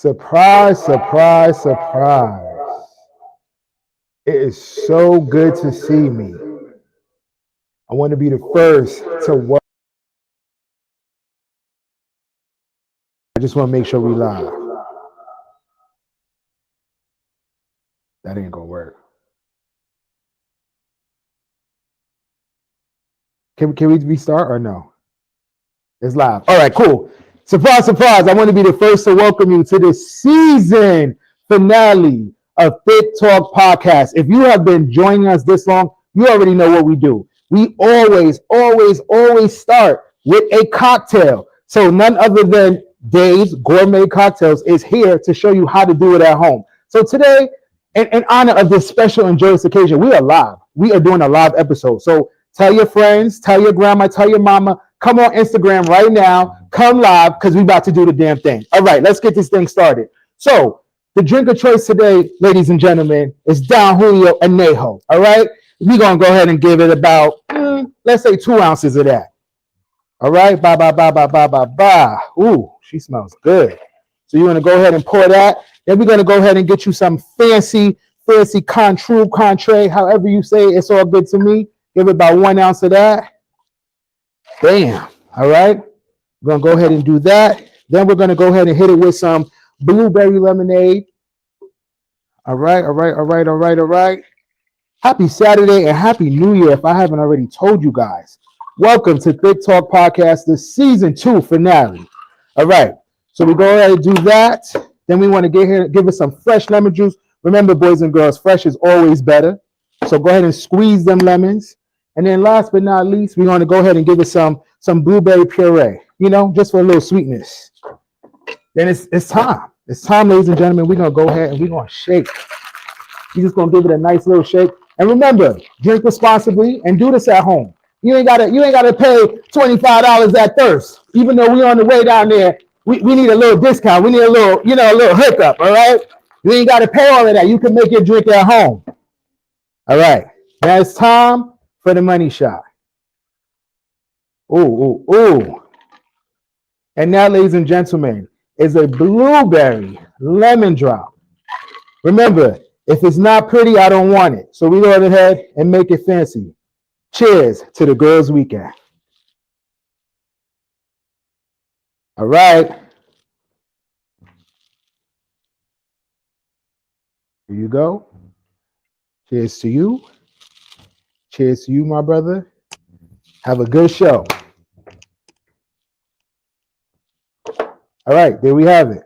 Surprise, surprise, surprise. It is so good to see me. I want to be the first to work. I just want to make sure we live. That ain't gonna work. Can we restart or no? It's live. All right, cool. Surprise, surprise. I want to be the first to welcome you to the season finale of Thique Talk Podcast. If you have been joining us this long, you already know what we do. We always, always, always start with a cocktail. So none other than Dave's Gourmet Cocktails is here to show you how to do it at home. So today, in honor of this special and joyous occasion, we are live. We are doing a live episode. So tell your friends, tell your grandma, tell your mama, come on Instagram right now, come live, because we about to do the damn thing. All right, let's get this thing started. So the drink of choice today, ladies and gentlemen, is Don Julio Anejo. All right, we're gonna go ahead and give it about, let's say 2 ounces of that. All right, ba ba ba ba ba ba ba. Ooh, she smells good. So you're gonna go ahead and pour that. Then we're gonna go ahead and get you some fancy Contreras, however you say it, it's all good to me. Give it about 1 ounce of that. Bam. All right. We're going to go ahead and do that. Then we're going to go ahead and hit it with some blueberry lemonade. All right. All right. All right. All right. All right. Happy Saturday and Happy New Year if I haven't already told you guys. Welcome to Thique Talk Podcast, the season 2 finale. All right. So we go ahead and do that. Then we want to get here, give us some fresh lemon juice. Remember, boys and girls, fresh is always better. So go ahead and squeeze them lemons. And then last but not least, we're going to go ahead and give it some blueberry puree, just for a little sweetness. Then it's time. It's time, ladies and gentlemen. We're going to go ahead and we're going to shake. You're just going to give it a nice little shake. And remember, drink responsibly and do this at home. You ain't gotta pay $25 at thirst. Even though we're on the way down there, we need a little discount. We need a little hookup, all right? You ain't gotta pay all of that. You can make your drink at home. All right. Now it's time for the money shot. Ooh, ooh, ooh. And now, ladies and gentlemen, is a blueberry lemon drop. Remember, if it's not pretty, I don't want it. So we go ahead and make it fancy. Cheers to the girls' weekend. All right. Here you go. Cheers to you. Cheers to you, my brother. Have a good show. All right, there we have it.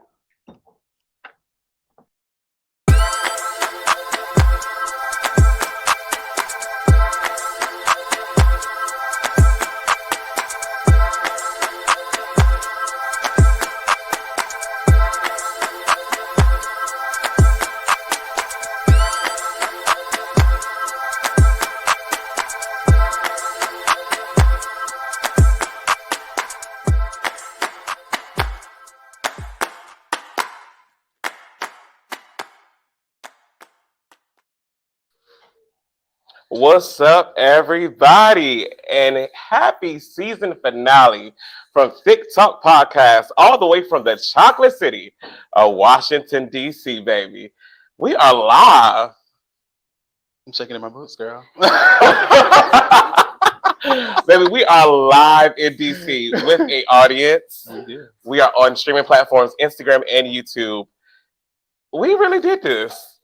What's up, everybody? And happy season finale from Thique Talk Podcast, all the way from the Chocolate City of Washington, D.C., baby. We are live. I'm checking in my books, girl. Baby, we are live in D.C. with an audience. We are on streaming platforms, Instagram and YouTube. We really did this.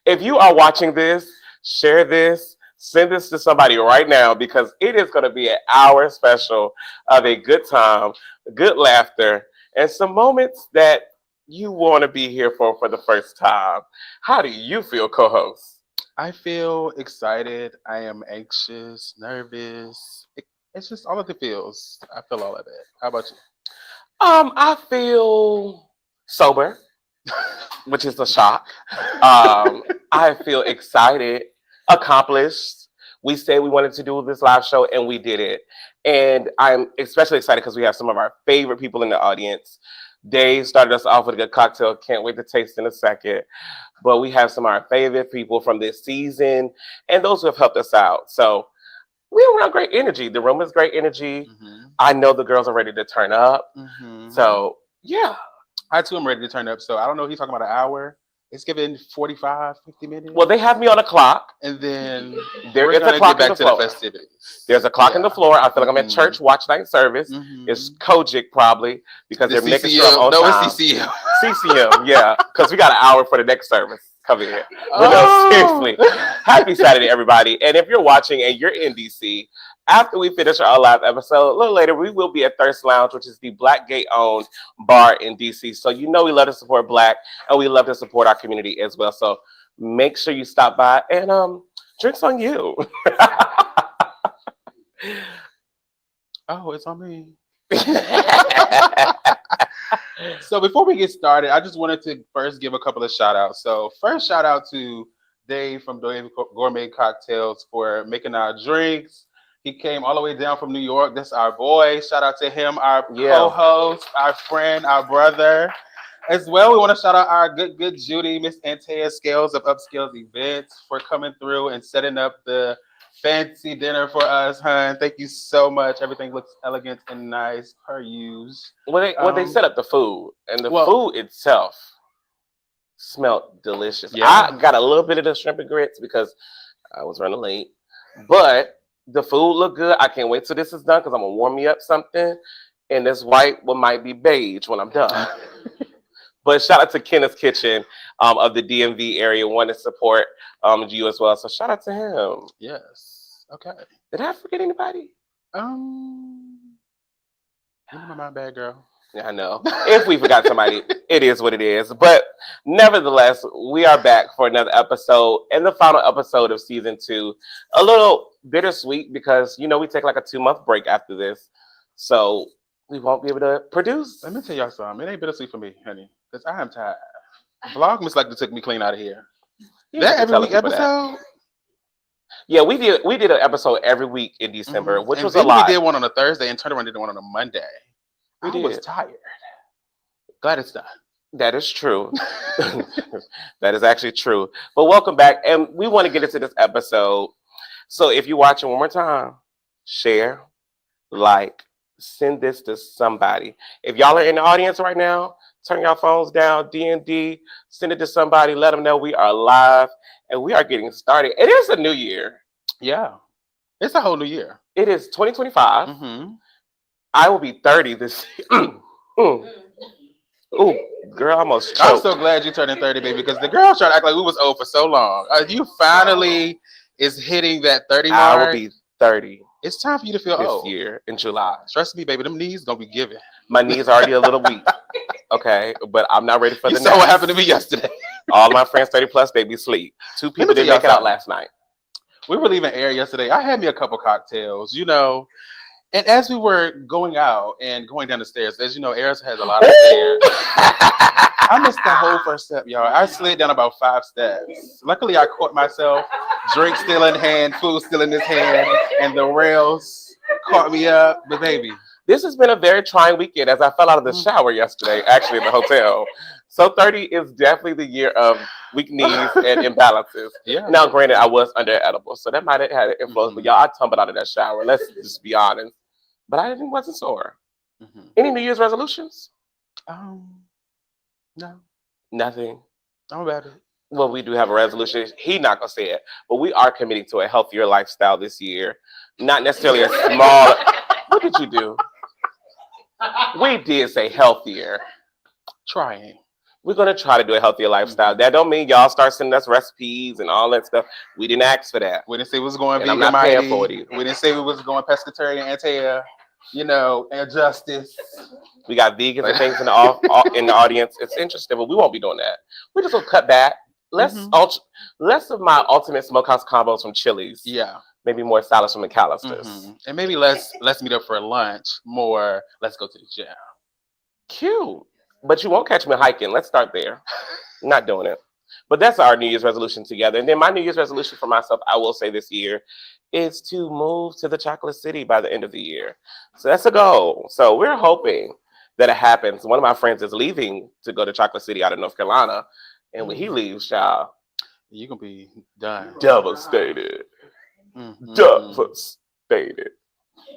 If you are watching this, share this. Send this to somebody right now because it is going to be an hour special of a good time, good laughter, and some moments that you want to be here for the first time. How do you feel, co-host? I feel excited. I am anxious, nervous. It's just all of the feels. I feel all of it. How about you? I feel sober, which is a shock. I feel excited, accomplished. We said we wanted to do this live show and we did it. And I'm especially excited because we have some of our favorite people in the audience. Dave started us off with a good cocktail. Can't wait to taste in a second. But we have some of our favorite people from this season and those who have helped us out. So we're around great energy. The room is great energy. I know the girls are ready to turn up. So, yeah. I too am ready to turn up. So I don't know if he's talking about an hour. It's given 45, 50 Well, minutes. they have me on a clock. And then There we're is a gonna get clock in back the to the floor. There's festivities. a clock in the Yeah. floor. I feel like I'm at Mm-hmm. church watch night service. It's Mm-hmm. Kojic probably because The they're making sure I'm CCM. on No, it's time. CCM. CCM, yeah, because we got an hour for the next service. Come in. But no, Oh. seriously. Happy Saturday, everybody. And if you're watching and you're in DC, after we finish our live episode, a little later, we will be at Thirst Lounge, which is the Black gay owned bar in DC. So you know we love to support Black and we love to support our community as well. So make sure you stop by and drinks on you. Oh, it's on me. So before we get started, I just wanted to first give a couple of shout outs. So first shout out to Dave from Dave Gourmet Cocktails for making our drinks. He came all the way down from New York. That's our boy. Shout out to him, our Yeah. co-host, our friend, our brother. As well, we want to shout out our good Judy, Miss Antea Scales of Upscales Events for coming through and setting up the fancy dinner for us, hun. Thank you so much. Everything looks elegant and nice per use. When they set up the food and the Well, food itself smelled delicious. I yeah. got a little bit of the shrimp and grits because I was running late, but the food looked good. I can't wait till this is done because I'm gonna warm me up something, and this white one might be beige when I'm done. But shout out to Kenneth's Kitchen of the DMV area, want to support you as well. So shout out to him. Yes. Okay. Did I forget anybody? Um, you know my mind bad girl. Yeah, I know. If we forgot somebody, it is what it is. But nevertheless, we are back for another episode and the final episode of season 2. A little bittersweet because we take like a 2-month break after this, so we won't be able to produce. Let me tell y'all something. It ain't bittersweet for me, honey, because I am tired. Vlogmas like to took me clean out of here. You That should be every telling week people that. episode. Yeah, we did an episode every week in December, which And was a then we lot. did one on a Thursday and turned around and did one on a Monday. We I was did. tired. Glad it's done. That is true. That is actually true. But welcome back, and we want to get into this episode. So if you're watching one more time, share, like, send this to somebody. If y'all are in the audience right now, turn your phones down, D&D, send it to somebody, let them know we are live and we are getting started. It is a new year. Yeah. It's a whole new year. It is 2025. Mm-hmm. I will be 30 this year. Ooh, girl, I almost I'm choked. so glad you turned in 30, baby, because the girls tried to act like we was old for so long. You finally is hitting that 30 I will mark. be 30 It's time for you to feel this old. year in July. Trust me, baby, them knees gonna be giving. My knees are already a little weak. Okay, but I'm not ready for You the saw next. what happened to me yesterday. All my friends 30 plus, they be asleep. 2 Let people me tell didn't y'all make it out something. last night. We were leaving air yesterday. I had me a couple cocktails, and as we were going out and going down the stairs, as you know, Aris has a lot of stairs. I missed the whole first step, y'all. I slid down about 5 steps. Luckily, I caught myself, drink still in hand, food still in this hand, and the rails caught me up. But baby, This has been a very trying weekend as I fell out of the shower yesterday, actually, at the hotel. So 30 is definitely the year of weak knees and imbalances. yeah. Now, granted, I was under edible, so that might have had an influence. But Mhm. y'all, I tumbled out of that shower. Let's just be honest. But I wasn't sore. Mhm. Any New Year's resolutions? No, Nothing. I'm about it. Well, we do have a resolution. He not gonna say it, but we are committing to a healthier lifestyle this year. Not necessarily a small. What did you do? We did say healthier. Trying. We're gonna try to do a healthier lifestyle. That don't mean y'all start sending us recipes and all that stuff. We didn't ask for that. We didn't say we was going And I'm vegan not paying mighty. for it either. We didn't say we was going pescatarian, anti, and justice. We got vegans and things in the audience. It's interesting, but we won't be doing that. We're just gonna cut back. Less of my ultimate smokehouse combos from Chili's. Yeah. Maybe more salads from McAllister's. And maybe let's meet up for lunch. More, let's go to the gym. Cute. But you won't catch me hiking. Let's start there. Not doing it. But that's our New Year's resolution together. And then my New Year's resolution for myself, I will say this year, is to move to the Chocolate City by the end of the year. So that's a goal. So we're hoping that it happens. One of my friends is leaving to go to Chocolate City out of North Carolina. And when he leaves, child, You're gonna be done. devastated. Devastated.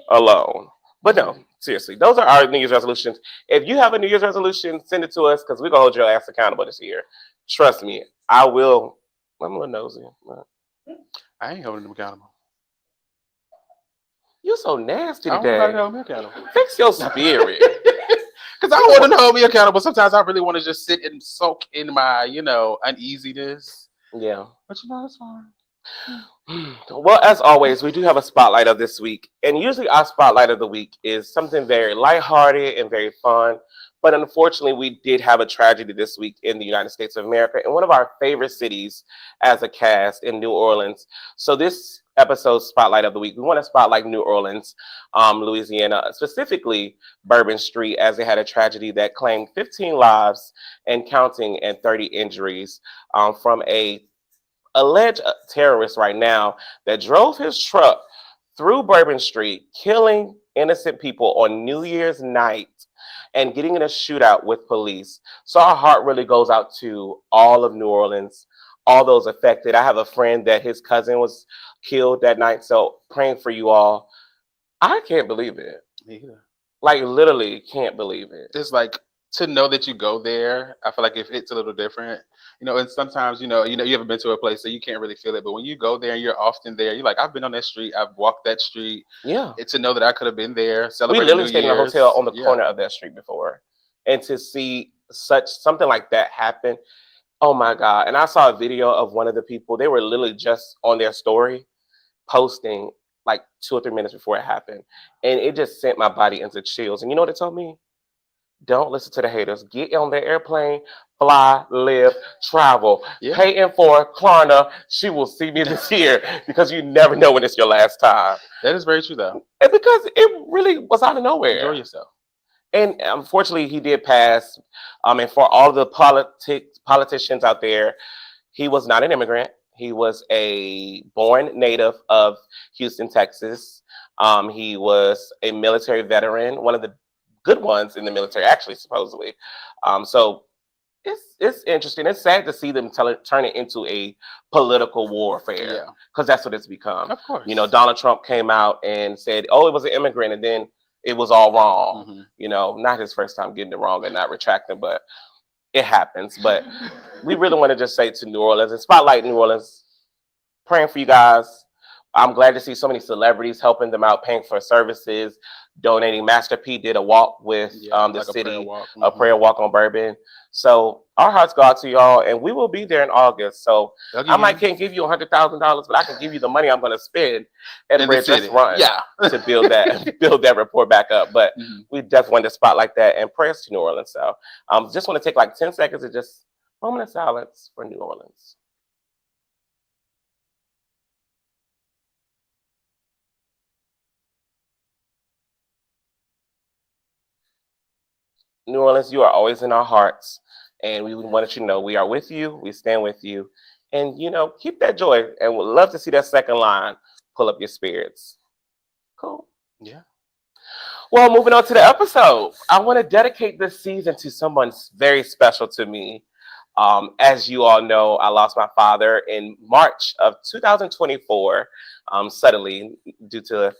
Alone. But no, seriously, those are our New Year's resolutions. If you have a New Year's resolution, send it to us because we're gonna hold your ass accountable this year. Trust me, I will. I'm a little nosy. I ain't holding them accountable. You're so nasty I don't want nobody today. to hold me accountable. Fix your spirit. Because I want them to hold me accountable. Sometimes I really want to just sit and soak in my, uneasiness. Yeah. But it's fine. Well, as always, we do have a spotlight of this week. And usually our spotlight of the week is something very lighthearted and very fun. But unfortunately, we did have a tragedy this week in the United States of America in one of our favorite cities as a cast in New Orleans. So this episode spotlight of the week, we want to spotlight New Orleans, Louisiana, specifically Bourbon Street, as they had a tragedy that claimed 15 lives and counting and 30 injuries from a alleged terrorist right now that drove his truck through Bourbon Street, killing innocent people on New Year's night and getting in a shootout with police. So our heart really goes out to all of New Orleans, all those affected. I have a friend that his cousin was killed that night, so praying for you all. I can't believe it. Me either. Like literally can't believe it. It's like to know that you go there. I feel like if it's a little different, and sometimes you haven't been to a place so you can't really feel it. But when you go there and you're often there, you're like, I've been on that street, I've walked that street. Yeah. It's to know that I could have been there We celebrating literally New stayed in a Year's. hotel on the Yeah. corner of that street before. And to see something like that happen, oh my God. And I saw a video of one of the people, they were literally just on their story posting like 2 or 3 minutes before it happened. And it just sent my body into chills. And you know what it told me? Don't listen to the haters. Get on the airplane, fly, live, travel. Yeah. Pay in for Klarna. She will see me this year because you never know when it's your last time. That is very true, though. And because it really was out of nowhere. Enjoy yourself. And unfortunately, he did pass. And for all the politicians out there, he was not an immigrant. He was a born native of Houston, Texas. He was a military veteran, one of the good ones in the military, actually, supposedly. So it's interesting. It's sad to see them turn it into a political warfare because that's what it's become. Of course. Donald Trump came out and said, "Oh, it was an immigrant," and then it was all wrong. Not his first time getting it wrong and not retracting, but it happens. But we really want to just say to New Orleans and spotlight New Orleans, praying for you guys. I'm glad to see so many celebrities helping them out, paying for services, donating. Master P did a walk with the city, a prayer walk on Bourbon. So our hearts go out to y'all, and we will be there in August. So I can't give you $100,000, but I can give you the money I'm going to spend at Red Dress Run to build that rapport back up. But we definitely want to spotlight that and prayers to New Orleans. So just want to take like 10 seconds and just moment of silence for New Orleans. New Orleans, you are always in our hearts, and we want you to know we are with you, we stand with you, and keep that joy, and we'd love to see that second line pull up your spirits. Cool. Yeah. Well, moving on to the episode, I want to dedicate this season to someone very special to me. As you all know, I lost my father in March of 2024, suddenly due to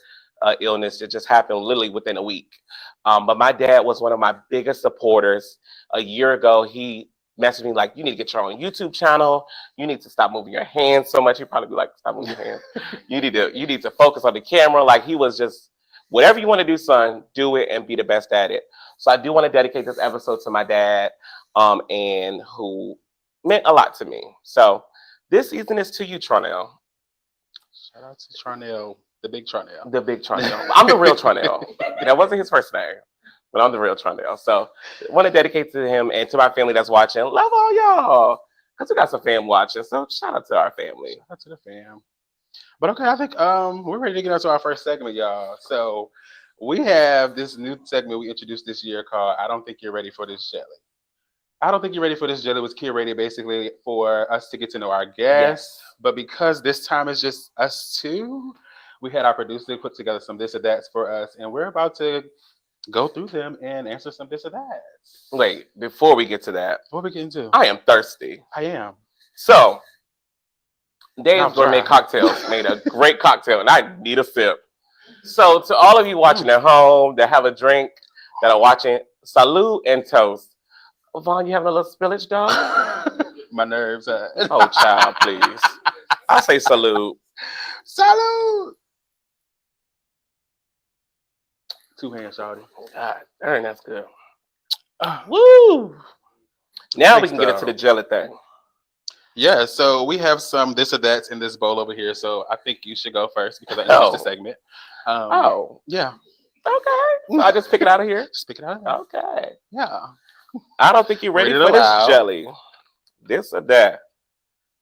illness that just happened literally within a week. But my dad was one of my biggest supporters. A year ago, he messaged me like, "You need to get your own YouTube channel. You need to stop moving your hands so much." He'd probably be like, "Stop moving your hands. You need to focus on the camera." Like he was just, whatever you want to do, son, do it and be the best at it. So I do want to dedicate this episode to my dad, and who meant a lot to me. So this season is to you, Tee.nell. Shout out to Tee.nell. The big Tee.nell. The big Tee.nell. I'm the real Tee.nell. That wasn't his first name, but I'm the real Tee.nell. So I want to dedicate to him and to my family that's watching. Love all y'all. Because we got some fam watching. So shout out to our family. Shout out to the fam. But okay, I think we're ready to get into our first segment, y'all. So we have this new segment we introduced this year called I Don't Think You're Ready for This Jelly. I Don't Think You're Ready for This Jelly was curated basically for us to get to know our guests. Yes. But because this time is just us two, we had our producer put together some this or that's for us, and we're about to go through them and answer some this or that. Wait, before we get to that, what are we getting to? I am thirsty. I am. So, Dave's Gourmet Cocktails made a great cocktail, and I need a sip. So to all of you watching at home that have a drink, that are watching, salute and toast. Vaughn, you having a little spillage, dog? My nerves. Oh, child, please. I say salute. Salute. Two hands, shawty. God, darn, that's good. Woo! Now we Next can get into the jelly thing. Yeah, so we have some this or that's in this bowl over here. So I think you should go first because I introduced the segment. Yeah. Okay. So I just pick it out of here. Just pick it out. Okay. Yeah. I don't think you're ready for this jelly. This or that.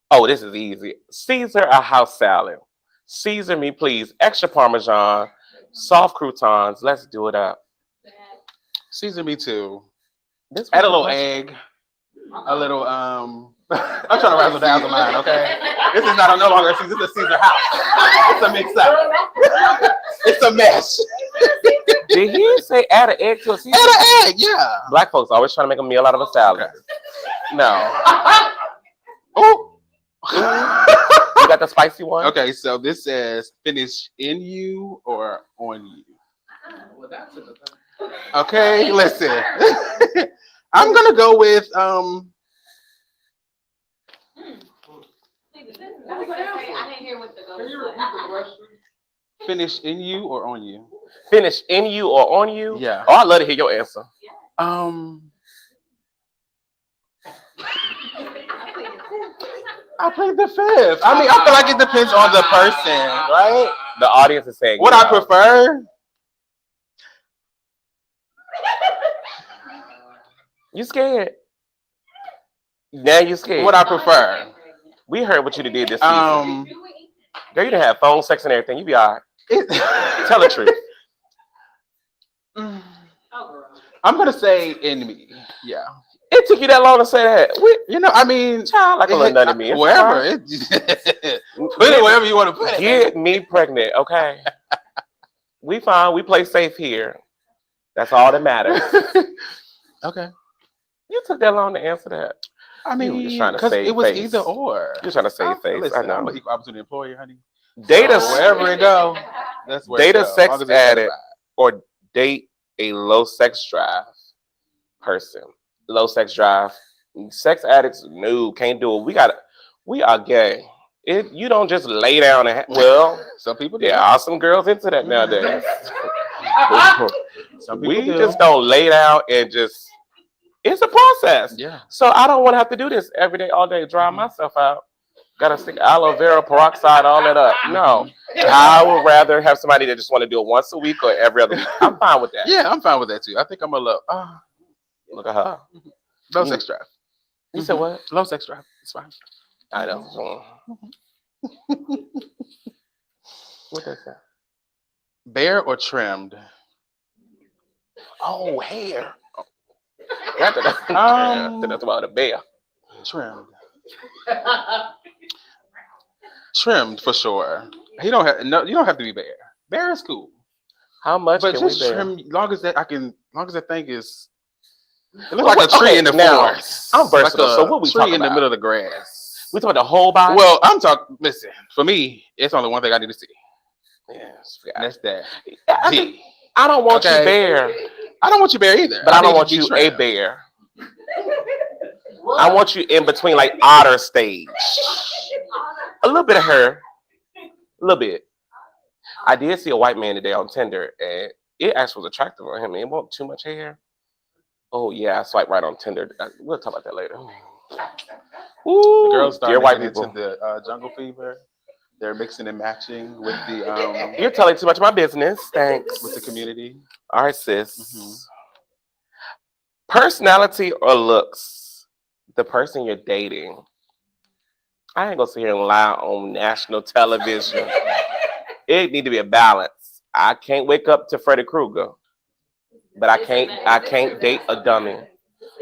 Oh, this is easy. Caesar a house salad. Caesar me, please. Extra Parmesan, soft croutons. Let's do it up. Caesar me too. This Add a little egg. A little I'm trying to razzle dazzle mine, okay? This is not no longer a Caesar, this is a Caesar house. It's a mix up. It's a mess. Did he say add an egg to a Caesar? Add an egg, yeah. Black folks always trying to make a meal out of a salad. Okay. No. Oh. You got the spicy one? Okay, so this says finish in you or on you. Okay, listen. I'm gonna go with I didn't hear what the go. finish in you or on you. Finish in you or on you? Yeah. Oh, I'd love to hear your answer. I played the fifth. I mean, I feel like it depends on the person, right? The audience is saying what I prefer. You scared? Now you scared. What I prefer. We heard what you did this season. Girl, you done have phone sex and everything. You be all right. Tell the truth. I'm gonna say in me. Yeah. It took you that long to say that. I mean, child, like a little nut in me. Wherever. Put it wherever you want to put it. Get me pregnant, okay? We fine. We play safe here. That's all that matters. Okay. You took that long to answer that. I mean, you were just trying to save it was face. either or. You're trying to save face. Listen, I know. I'm an equal opportunity employer, honey. Date a wherever it go. That's where date it a go. sex addict or date a low sex drive person. Low sex drive. Sex addicts, no, can't do it. We are gay. You don't just lay down and some people do. There are some girls into that nowadays. Some people we do. just don't lay down and just. It's a process. Yeah. So I don't want to have to do this every day, all day, dry myself out. Gotta stick aloe vera, peroxide, all that up. No. I would rather have somebody that just want to do it once a week or every other week. I'm fine with that. Yeah, I'm fine with that too. I think I'm a low. Look at her. Low sex drive. You said what? Low sex drive. It's fine. I know. What they say? Bare or trimmed? Oh, hair. That's about a bear. Trimmed. Trimmed for sure. You don't have to be bare. Bare is cool. How much? But can just we trim. Long as that thing is. It looks like a tree in the forest. I'm versatile. Like so what we tree talking in about? the middle of the grass. We talking the whole body? Well, I'm talking. Listen, for me, it's only one thing I need to see. Yes, and that's that. I don't want you bare. I don't want you bare either. But I don't want you a bear. I want you in between, like otter stage. A little bit of hair. A little bit. I did see a white man today on Tinder, and it actually was attractive on him. It wasn't too much hair. Oh yeah, I swiped right on Tinder. We'll talk about that later. Ooh, the girls started white into people. The jungle fever. They're mixing and matching with the. You're telling too much of my business. Thanks. With the community. All right, sis. Personality or looks? The person you're dating. I ain't gonna sit here and lie on national television. It need to be a balance. I can't wake up to Freddy Krueger, but I can't date a dummy.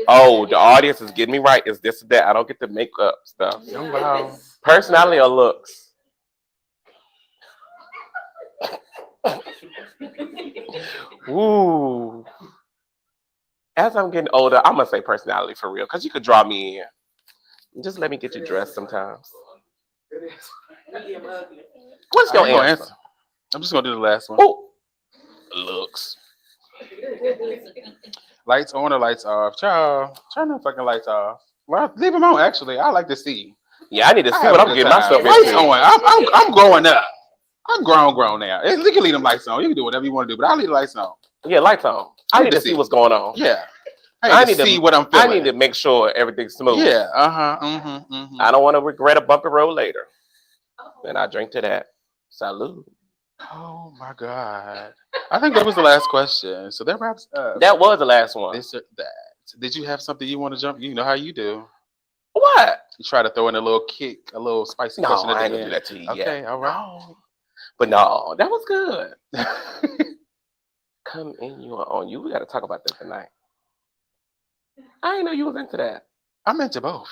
Oh, the audience is getting me right. Is this or that? I don't get to make up stuff. Wow. Personality or looks? Ooh. As I'm getting older, I'm gonna say personality for real, because you could draw me in. Just let me get you dressed sometimes. What's your answer? I'm just gonna do the last one. Oh, Looks. Lights on or lights off? Child, turn the fucking lights off. Well, leave them on, actually. I like to see. Yeah, I need to I see have what a I'm good getting time. myself Lights into. on. I'm growing up. I'm grown now. You can leave them lights on. You can do whatever you want to do, but I'll leave the lights on. Yeah, lights on. I need to see what's going on. Yeah. I I need need to see to. what I'm I feeling. need to make sure everything's smooth. Yeah. Mm-hmm. I don't want to regret a bumpy road later. And I drink to that. Salud. Oh my God. I think that was the last question. So that wraps up That was the last one. this or that. Did you have something you want to jump? You know how you do. What? You try to throw in a little kick, a little spicy No, question at I the ain't gonna end. do that to you Okay, yet. all right. No. But no, that was good. Come in, you are on you. We got to talk about that tonight. I didn't know you was into that. I'm into both.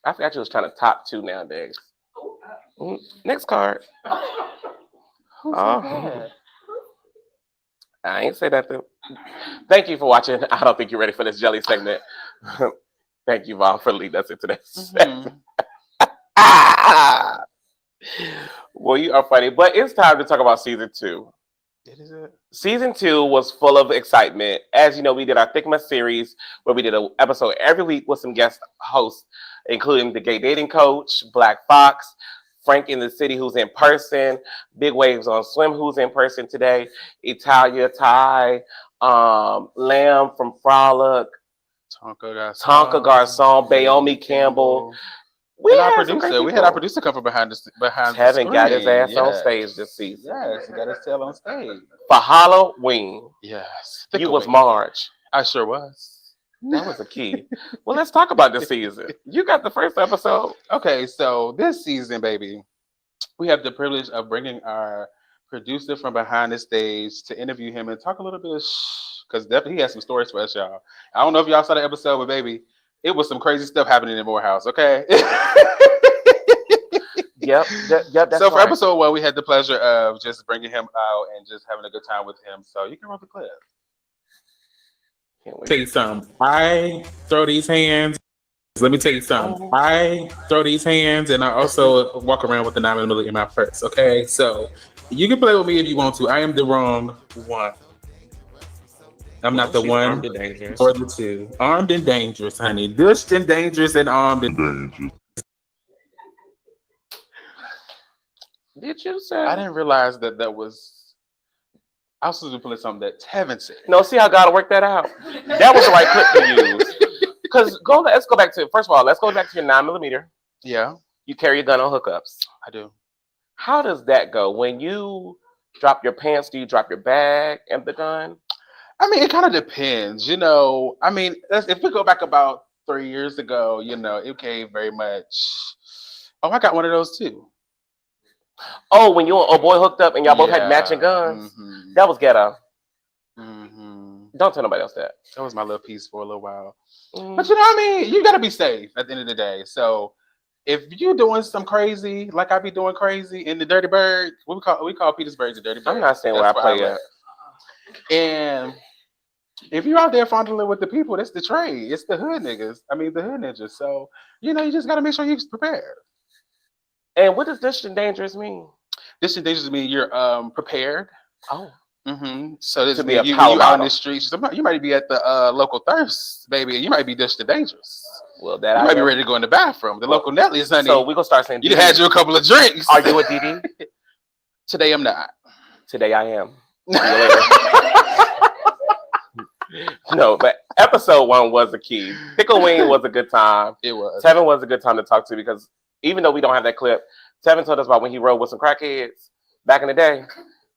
I forgot you was trying to top two nowadays. Next card. Who said Oh, that? I ain't say that. Thank you for watching. I don't think you're ready for this jelly segment. Thank you, Vaughn, for leading us into this. Mhm. Ah! Well, you are funny, but it's time to talk about season 2. It is it. Season 2 was full of excitement. As you know, we did our Thique series where we did an episode every week with some guest hosts, including the gay dating coach, Black Fox, Frank in the City, who's in person, Big Waves on Swim, who's in person today, Italia Ty, Lamb from Frolic, Tonka Garcon, Bayomi Campbell. We And our had some great producer. people. We had our producer come from behind the Tevin screen. got his ass on Yes. stage this season. Yes, he got his tail on stage. For Halloween, Yes. you was Marge. I sure was. That was a key. Well, let's talk about this season. You got the first episode. Okay, so this season, baby, we have the privilege of bringing our producer from behind the stage to interview him and talk a little bit of because definitely he has some stories for us, y'all. I don't know if y'all saw the episode, but baby, it was some crazy stuff happening in Morehouse. Okay. Yep. That's so for right. episode 1, we had the pleasure of just bringing him out and just having a good time with him. So you can run the clip. Tell you something. I throw these hands. Let me tell you something. I throw these hands, and I also walk around with the 9mm in my purse. Okay, so you can play with me if you want to. I am the wrong one. I'm not the She's one armed and dangerous. or the two. Armed and dangerous, honey. Dished and dangerous and armed and dangerous. Did you say? I didn't realize that was. I was supposed to play something that Tevin said. No, see how God worked that out. That was the right clip to use. Because let's go back to first of all. Let's go back to your 9mm. Yeah, You carry your gun on hookups. I do. How does that go? When you drop your pants, do you drop your bag and the gun? I mean, it kind of depends, you know. I mean, if we go back about 3 years ago, you know, it came very much. Oh, I got one of those too. Oh, when you and a boy hooked up and y'all both had matching guns, that was ghetto. Don't tell nobody else that. That was my little piece for a little while. Mm. But you know what I mean? You got to be safe at the end of the day. So if you're doing some crazy, like I be doing crazy in the Dirty Bird, we call Petersburg the Dirty Bird. I'm not saying where I play at. And if you're out there fondling with the people, that's the trade. It's the hood niggas. I mean, the hood ninjas. So, you know, you just got to make sure you're prepared. And what does dished and dangerous mean? Dished and dangerous mean you're prepared. Oh. So this To be means a you power out in model. the streets. You might be at the local thirst, baby. You might be dished and dangerous. Well, that You I might be am. ready to go in the bathroom. The local Nellies, honey. So we're going to start saying you done had you a couple of drinks. Are you a DD? Today I'm not. Today I am. See you later. No, but episode 1 was a key. Pickle Wing was a good time. It was. Tevin was a good time to talk to because even though we don't have that clip, Tevin told us about when he rode with some crackheads back in the day.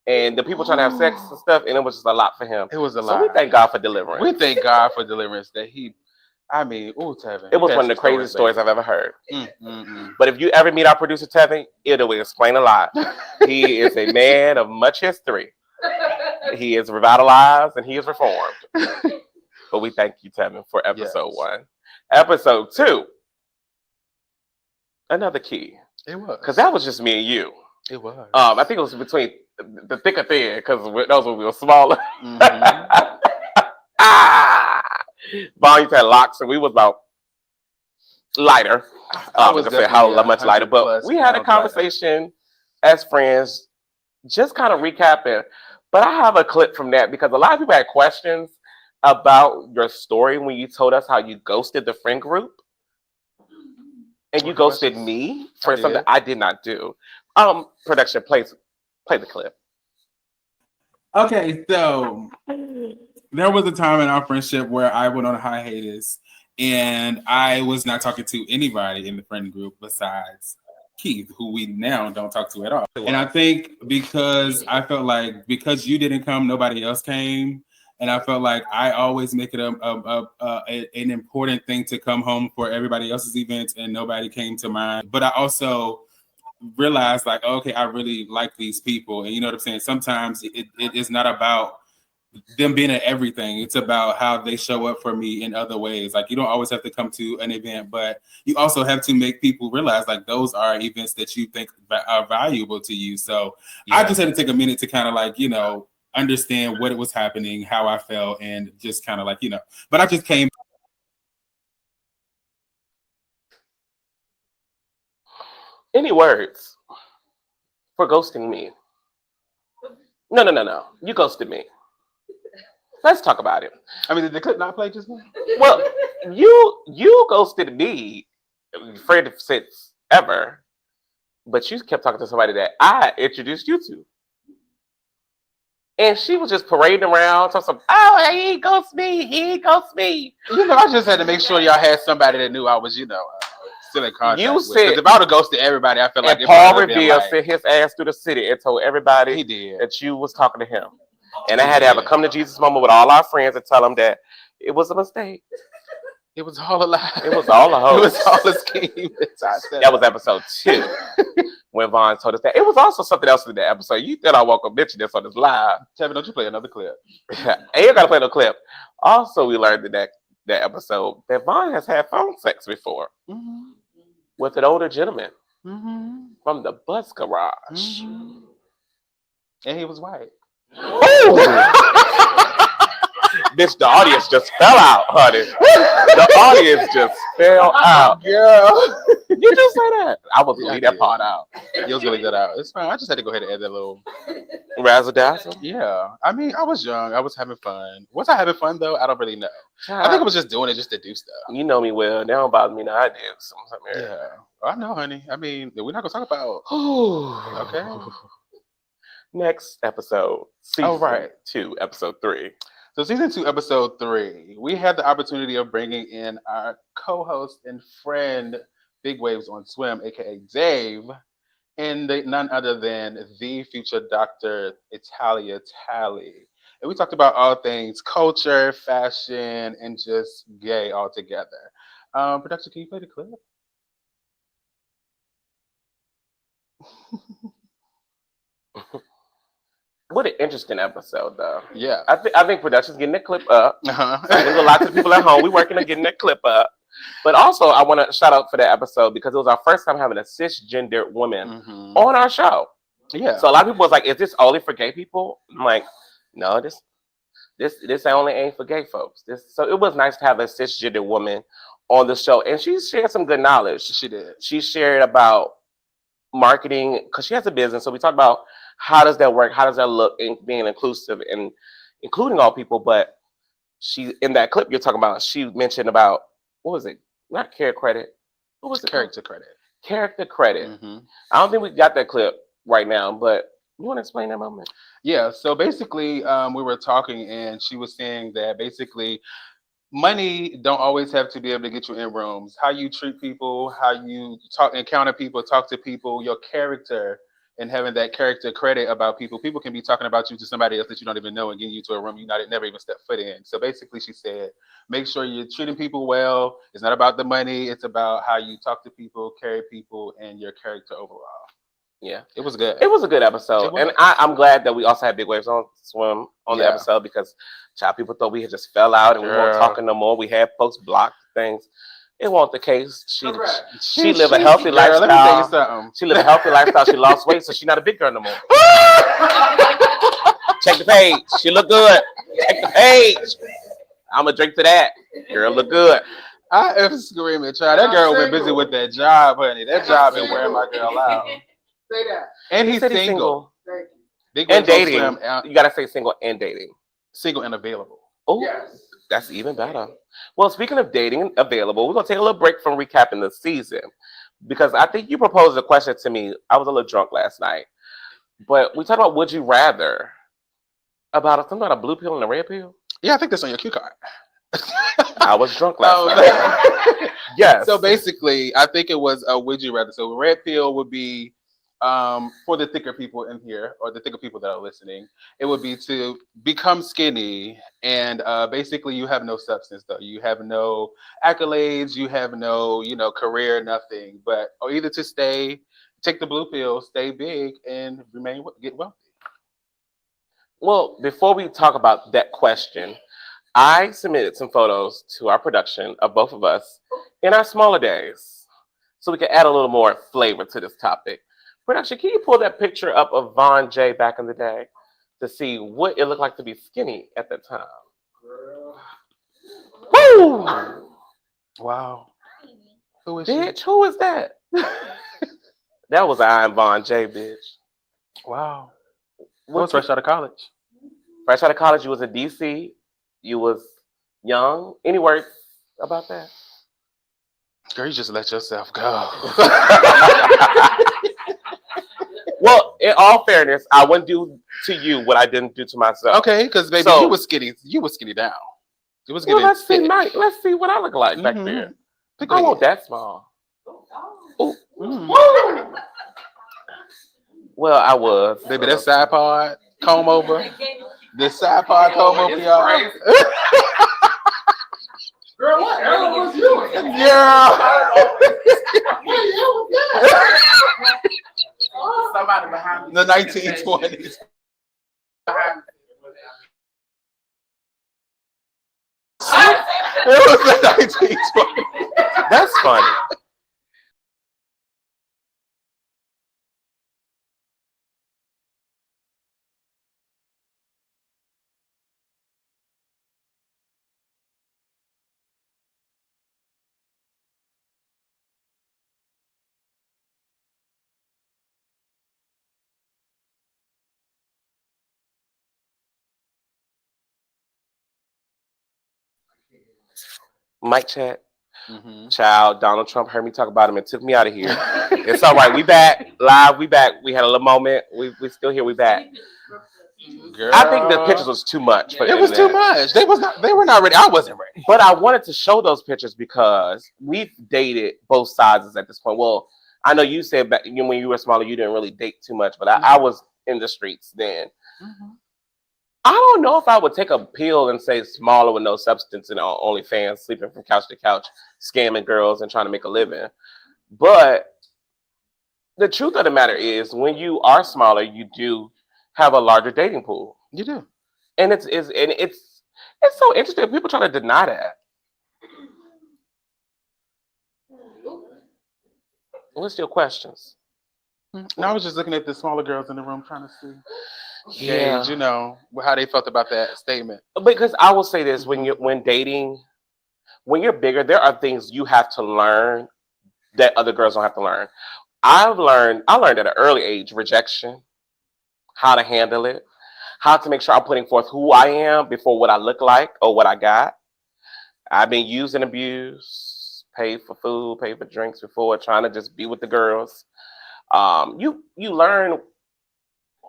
And the people trying to have sex and stuff, and it was just a lot for him. It was a So lot. we thank God for deliverance. We thank God for deliverance that Tevin. It was one of the craziest stories I've ever heard. Mm. But if you ever meet our producer, Tevin, it'll explain a lot. He is a man of much history. He is revitalized and he is reformed. But we thank you, Tevin, for episode 1. Episode 2, another key. It was. Because that was just me and you. It was. I think it was between the thick and thin, because those when we were smaller. Vaughn used to have locks, and we was about lighter. I was say how much lighter, but we had a pounds conversation as friends, just kind of recapping But I have a clip from that because a lot of people had questions about your story when you told us how you ghosted the friend group and you What ghosted questions? me I for something did. I did not do. Production, play the clip. Okay, so there was a time in our friendship where I went on a hiatus and I was not talking to anybody in the friend group besides Keith, who we now don't talk to at all. And I think because I felt like because you didn't come, nobody else came. And I felt like I always make it an important thing to come home for everybody else's events, and nobody came to mine. But I also realized like, okay, I really like these people, and you know what I'm saying. Sometimes it is not about them being at everything. It's about how they show up for me in other ways. Like you don't always have to come to an event, but you also have to make people realize like those are events that you think are valuable to you. So I just had to take a minute to kind of like, understand what it was happening, how I felt, and just kind of like, but I just came. Any words for ghosting me? No. You ghosted me. Let's talk about it. I mean, did the clip not play just now? Well, you ghosted me, friend since ever, but you kept talking to somebody that I introduced you to. And she was just parading around, talking some, oh, he ghosts me, he ghosts me. I just had to make sure y'all had somebody that knew I was, still in contact You with. said- 'Cause if I would have ghosted everybody, I feel like And it Paul would have been Revere like, sent his ass through the city and told everybody he did. that you was talking to him. And I had to have a come to Jesus moment with all our friends and tell them that it was a mistake. It was all a lie. It was all a hoax. It was all a scheme. That was episode 2 when Vaughn told us that. It was also something else in that episode. You thought I won't mention this on this live. Tevin, don't you play another clip? And you gotta play no clip. Also, we learned in that episode that Vaughn has had phone sex before with an older gentleman from the bus garage. And he was white. Bitch, the audience just fell out, honey. The audience just fell out. Girl. You just say that. I was gonna leave that part out. You was gonna leave that out. It's fine. I just had to go ahead and add that little Razzle dazzle. Yeah. I mean, I was young. I was having fun. Was I having fun though? I don't really know. I think I was just doing it just to do stuff. You know me well. That don't bother me now. I do. Something. Yeah. I know, honey. I mean, we're not gonna talk about okay. Next episode. Season 2, episode 3. So season 2, episode 3, we had the opportunity of bringing in our co-host and friend, Big Waves on Swim, aka Dave, and none other than the future Dr. Italia Tally. And we talked about all things culture, fashion, and just gay altogether. Production, can you play the clip? What an interesting episode, though. Yeah. I think production's getting that clip up. Uh-huh. There's a lot of people at home. We're working on getting that clip up. But also, I want to shout out for that episode because it was our first time having a cisgendered woman on our show. Yeah. So a lot of people was like, "Is this only for gay people?" I'm like, "No, this only ain't for gay folks." So it was nice to have a cisgendered woman on the show, and she shared some good knowledge. She did. She shared about marketing because she has a business. So we talked about how does that work, how does that look, in being inclusive and including all people. But she, in that clip you're talking about, she mentioned about, what was it? Not care credit. What was it? Character credit. Character credit. I don't think we got that clip right now, but you want to explain that moment? Yeah. So basically, we were talking, and she was saying that basically, money don't always have to be able to get you in rooms. How you treat people, how you encounter people, talk to people, your character, and having that character credit about people. People can be talking about you to somebody else that you don't even know and getting you to a room you never even stepped foot in. So basically, she said, make sure you're treating people well. It's not about the money. It's about how you talk to people, carry people, and your character overall. Yeah, it was good. It was a good episode, and I'm glad that we also had Big Waves on Swim on the episode because people thought we had just fell out and we weren't talking no more. We had folks blocked things. It wasn't the case. She lived a healthy lifestyle. Let me tell you something. She lived a healthy lifestyle. She lost weight, so she's not a big girl no more. Check the page. She look good. Check the page. I'm gonna drink to that. Girl look good. I am screaming, child. That girl been busy with that job, honey. That job been wearing my girl out. Say that. And he's single. Big And Wave Toe dating. Slim, You gotta say single and dating. single and available. Oh, that's even better. Well, speaking of dating and available, we're gonna take a little break from recapping the season because I think you proposed a question to me. I was a little drunk last night, but we talked about would you rather about something about a blue pill and a red pill. Yeah, I think that's on your cue card. I was drunk last Oh, night. Yes. So basically, I think it was a would you rather. So red pill would be for the thicker people in here or the thicker people that are listening. It would be to become skinny and basically you have no substance though. You have no accolades. You have no career, nothing. But or either to take the blue pill, stay big, and get wealthy. Well, before we talk about that question, I submitted some photos to our production of both of us in our smaller days so we can add a little more flavor to this topic. Production, can you pull that picture up of Von J back in the day to see what it looked like to be skinny at that time? Woo! Wow. Who is she? Bitch, who is that? That was I'm Von J, bitch. Wow. What Was fresh out of college. Fresh out of college, you was a DC. You was young. Any words about that? Girl, you just let yourself go. Well, in all fairness, I wouldn't do to you what I didn't do to myself. Okay, because baby, So- you was skinny. You was skinny down. It was Well, getting let's see, thick. Mike. Let's see what I look like back Mhm. there. Pick I a want leg. that small. Ooh. Mm. Well, I was. Baby, that side pod comb over. The side pod comb over, y'all. Girl, what Ella was doing? Yeah. Somebody behind me. The 1920s. It was the 1920s. That's funny. Mike chat. Mm-hmm. Child, Donald Trump heard me talk about him and took me out of here. It's all right. We back. Live. We back. We had a little moment. We still here. We back. Girl. I think the pictures was too much for the It was too internet. much. They were not ready. I wasn't ready. But I wanted to show those pictures because we've dated both sides at this point. Well, I know you said back when you were smaller, you didn't really date too much, but I was in the streets then. Mm-hmm. I don't know if I would take a pill and say smaller with no substance and on OnlyFans, sleeping from couch to couch, scamming girls and trying to make a living. But the truth of the matter is, when you are smaller, you do have a larger dating pool, You do. and it's so interesting. People try to deny that. What's your questions? And I was just looking at the smaller girls in the room trying to see. Yeah, Gauge, how they felt about that statement. because I will say this: when dating, when you're bigger, there are things you have to learn that other girls don't have to learn. I learned at an early age rejection, how to handle it, how to make sure I'm putting forth who I am before what I look like or what I got. I've been used and abused, paid for food, paid for drinks before, trying to just be with the girls. You learn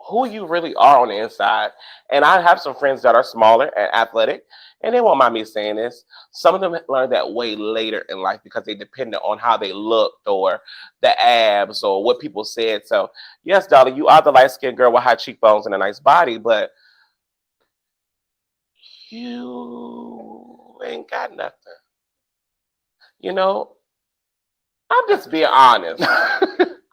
who you really are on the inside. And I have some friends that are smaller and athletic, and they won't mind me saying this. Some of them learned that way later in life because they depended on how they looked or the abs or what people said. So, yes, darling, you are the light skinned girl with high cheekbones and a nice body, but you ain't got nothing. You know, I'm just being honest.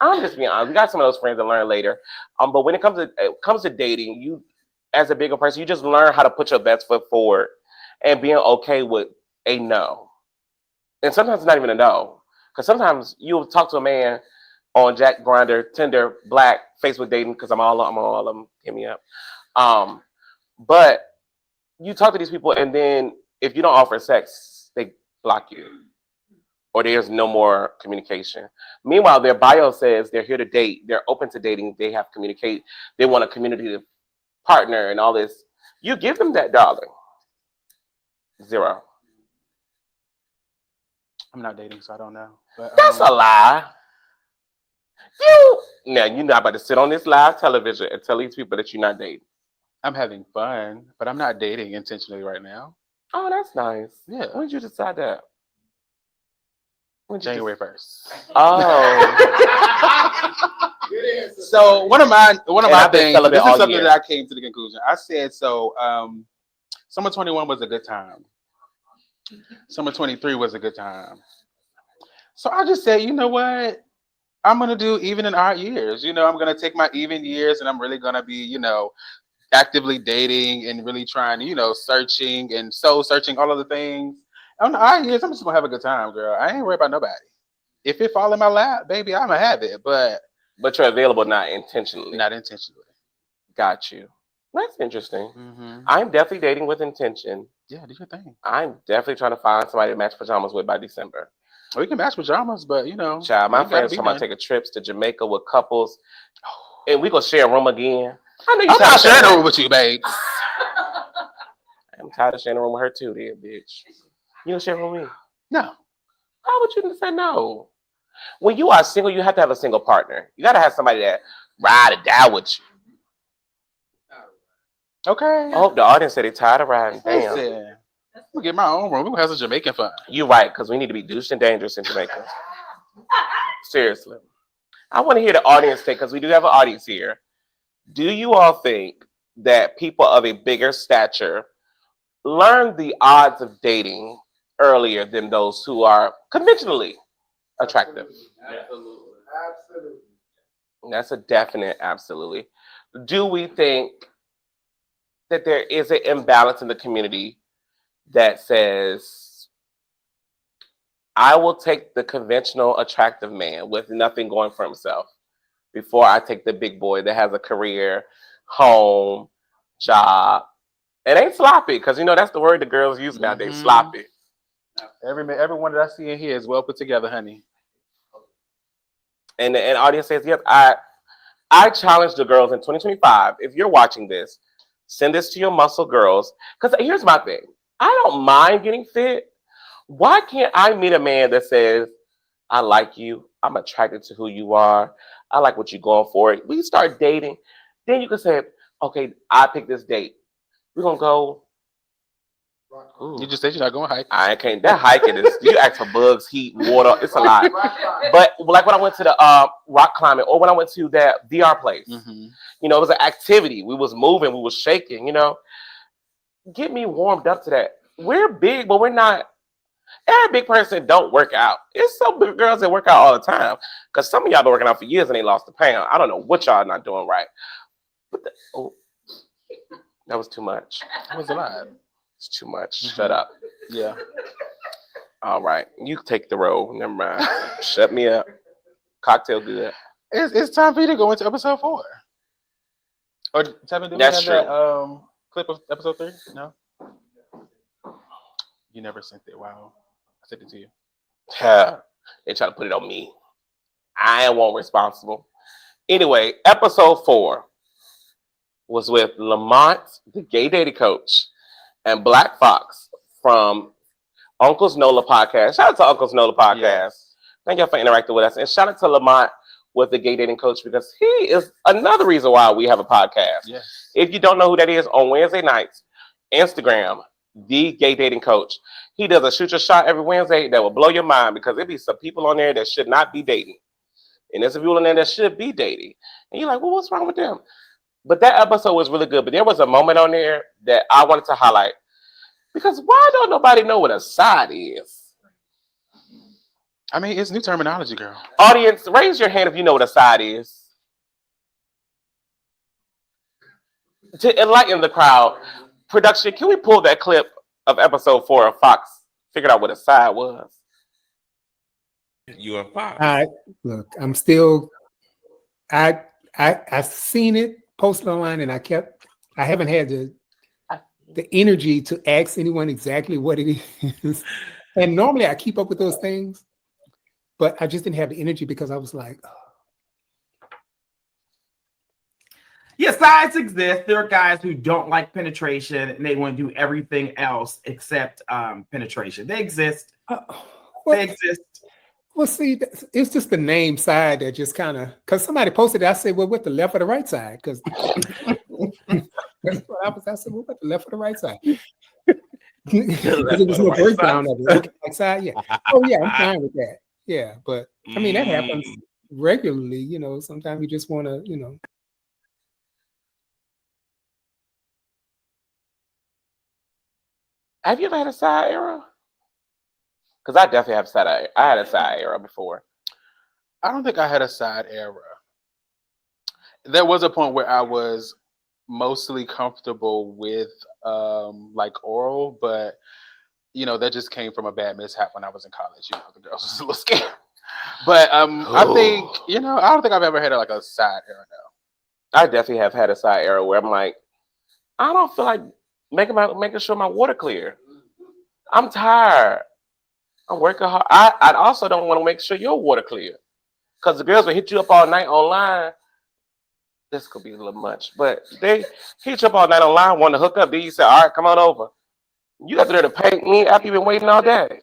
I'm just being honest. We got some of those friends that learn later. But when it comes to dating, you as a bigger person, you just learn how to put your best foot forward and being okay with a no. And sometimes it's not even a no. Because sometimes you'll talk to a man on Jack Grinder, Tinder, Black, Facebook dating, because I'm on all of them. Hit me up. But you talk to these people, and then if you don't offer sex, they block you or there's no more communication. Meanwhile, their bio says they're here to date, they're open to dating, they have communicate, they want a community partner and all this. You give them that, darling. Zero. I'm not dating, so I don't know. But That's a lie. You're not about to sit on this live television and tell these people that you're not dating. I'm having fun, but I'm not dating intentionally right now. Oh, that's nice. Yeah. When did you decide that? January 1st. Oh. So one of my I've been things. celibate This is all something year. that I came to the conclusion. I said so. Summer 21 was a good time. Summer 23 was a good time. So I just said, you know what? I'm gonna do even in odd years. I'm gonna take my even years, and I'm really gonna be, actively dating and really trying to, searching and soul searching all of the things. On the odd years, I'm just gonna have a good time, girl. I ain't worried about nobody. If it fall in my lap, baby, I'ma have it. But you're available not intentionally. not intentionally. Got you. That's interesting. Mm-hmm. I'm definitely dating with intention. Yeah, do your thing. I'm definitely trying to find somebody to match pajamas with by December. We can match pajamas, but Child, my friends talking about taking trips to Jamaica with couples, and we gonna share a room again. I know I'm not sharing a room with you, babe. I'm tired of sharing a room with her too, then, bitch. You don't share a room with me? No. Why would you say no? When you are single, you have to have a single partner. You gotta have somebody that ride or die with you. Okay. I hope the audience said they tired of riding. Damn. Listen, I'm gonna get my own room. We're gonna have some Jamaican fun. You're right, because we need to be douche and dangerous in Jamaica. Seriously. I want to hear the audience take, because we do have an audience here. Do you all think that people of a bigger stature learn the odds of dating earlier than those who are conventionally attractive? Absolutely. That's a definite absolutely. Do we think that there is an imbalance in the community that says, I will take the conventional attractive man with nothing going for himself before I take the big boy that has a career, home, job? It ain't sloppy, because that's the word the girls use nowadays, sloppy. Everyone that I see in here is well put together, honey. And the audience says, yes, I challenge the girls in 2025, if you're watching this, send this to your muscle girls. Because here's my thing. I don't mind getting fit. Why can't I meet a man that says, I like you, I'm attracted to who you are, I like what you're going for. We start dating, then you can say, okay, I pick this date. We're going to go. Ooh. You just said you're not going hiking. I can't. That hiking is, you ask for bugs, heat, water, it's a lot. But like when I went to the rock climbing, or when I went to that VR place, it was an activity. We was moving, we was shaking, Get me warmed up to that. We're big, but we're not. Every big person don't work out. It's some big girls that work out all the time. Because some of y'all been working out for years and they lost a pound. I don't know what y'all not doing right. But that was too much. That was a lot. It's too much. Shut up. Yeah. All right. You take the role. Never mind. Shut me up. Cocktail good. It's time for you to go into episode 4. Or Tevin, did That's we have true. that clip of episode 3? No? You never sent it. Wow. I sent it to you. They try to put it on me. I ain't one responsible. Anyway, episode 4 was with Lamont, the gay dating coach, and Black Fox from Uncle's Nola podcast. Shout out to Uncle's Nola podcast. Yes. Thank y'all for interacting with us. And shout out to Lamont with the gay dating coach, because he is another reason why we have a podcast. Yes. If you don't know who that is, on Wednesday nights, Instagram, the gay dating coach. He does a shoot your shot every Wednesday that will blow your mind, because there be some people on there that should not be dating. And there's some people on there that should be dating. And you're like, well, what's wrong with them? But that episode was really good. But there was a moment on there that I wanted to highlight. Because why don't nobody know what a side is? I mean, it's new terminology, girl. Audience, raise your hand if you know what a side is. To enlighten the crowd, production, can we pull that clip of episode 4 of Fox? Figured out what a side was. You and Fox. Look, I'm still. I've seen it posted online, and I haven't had the energy to ask anyone exactly what it is. And normally I keep up with those things, but I just didn't have the energy because I was like, Yeah, sides exist. There are guys who don't like penetration and they want to do everything else except penetration. They exist. They exist. well, see, it's just the name side that just kind of, because somebody posted it, I said, well, with the left or the right side? Because that's what I was. I said, well, with the left or the right side? Because there was no breakdown of it. Okay, like side, yeah. Oh, yeah, I'm fine with that. Yeah, but I mean, that happens regularly. You know, sometimes you just want to, you know. Have you ever had a side era? Because I definitely have side. I had a side era before. I don't think I had a side era. There was a point where I was mostly comfortable with like oral, but you know that just came from a bad mishap when I was in college. You know, the girls was a little scared. But I think I don't think I've ever had like a side era now. I definitely have had a side era where I'm like, I don't feel like making sure my water clear. I'm tired. I'm working hard. I also don't want to make sure your water clear. Because the girls will hit you up all night online. This could be a little much, but they hit you up all night online, want to hook up. Then you say, all right, come on over. You got there to pay me after you've been waiting all day.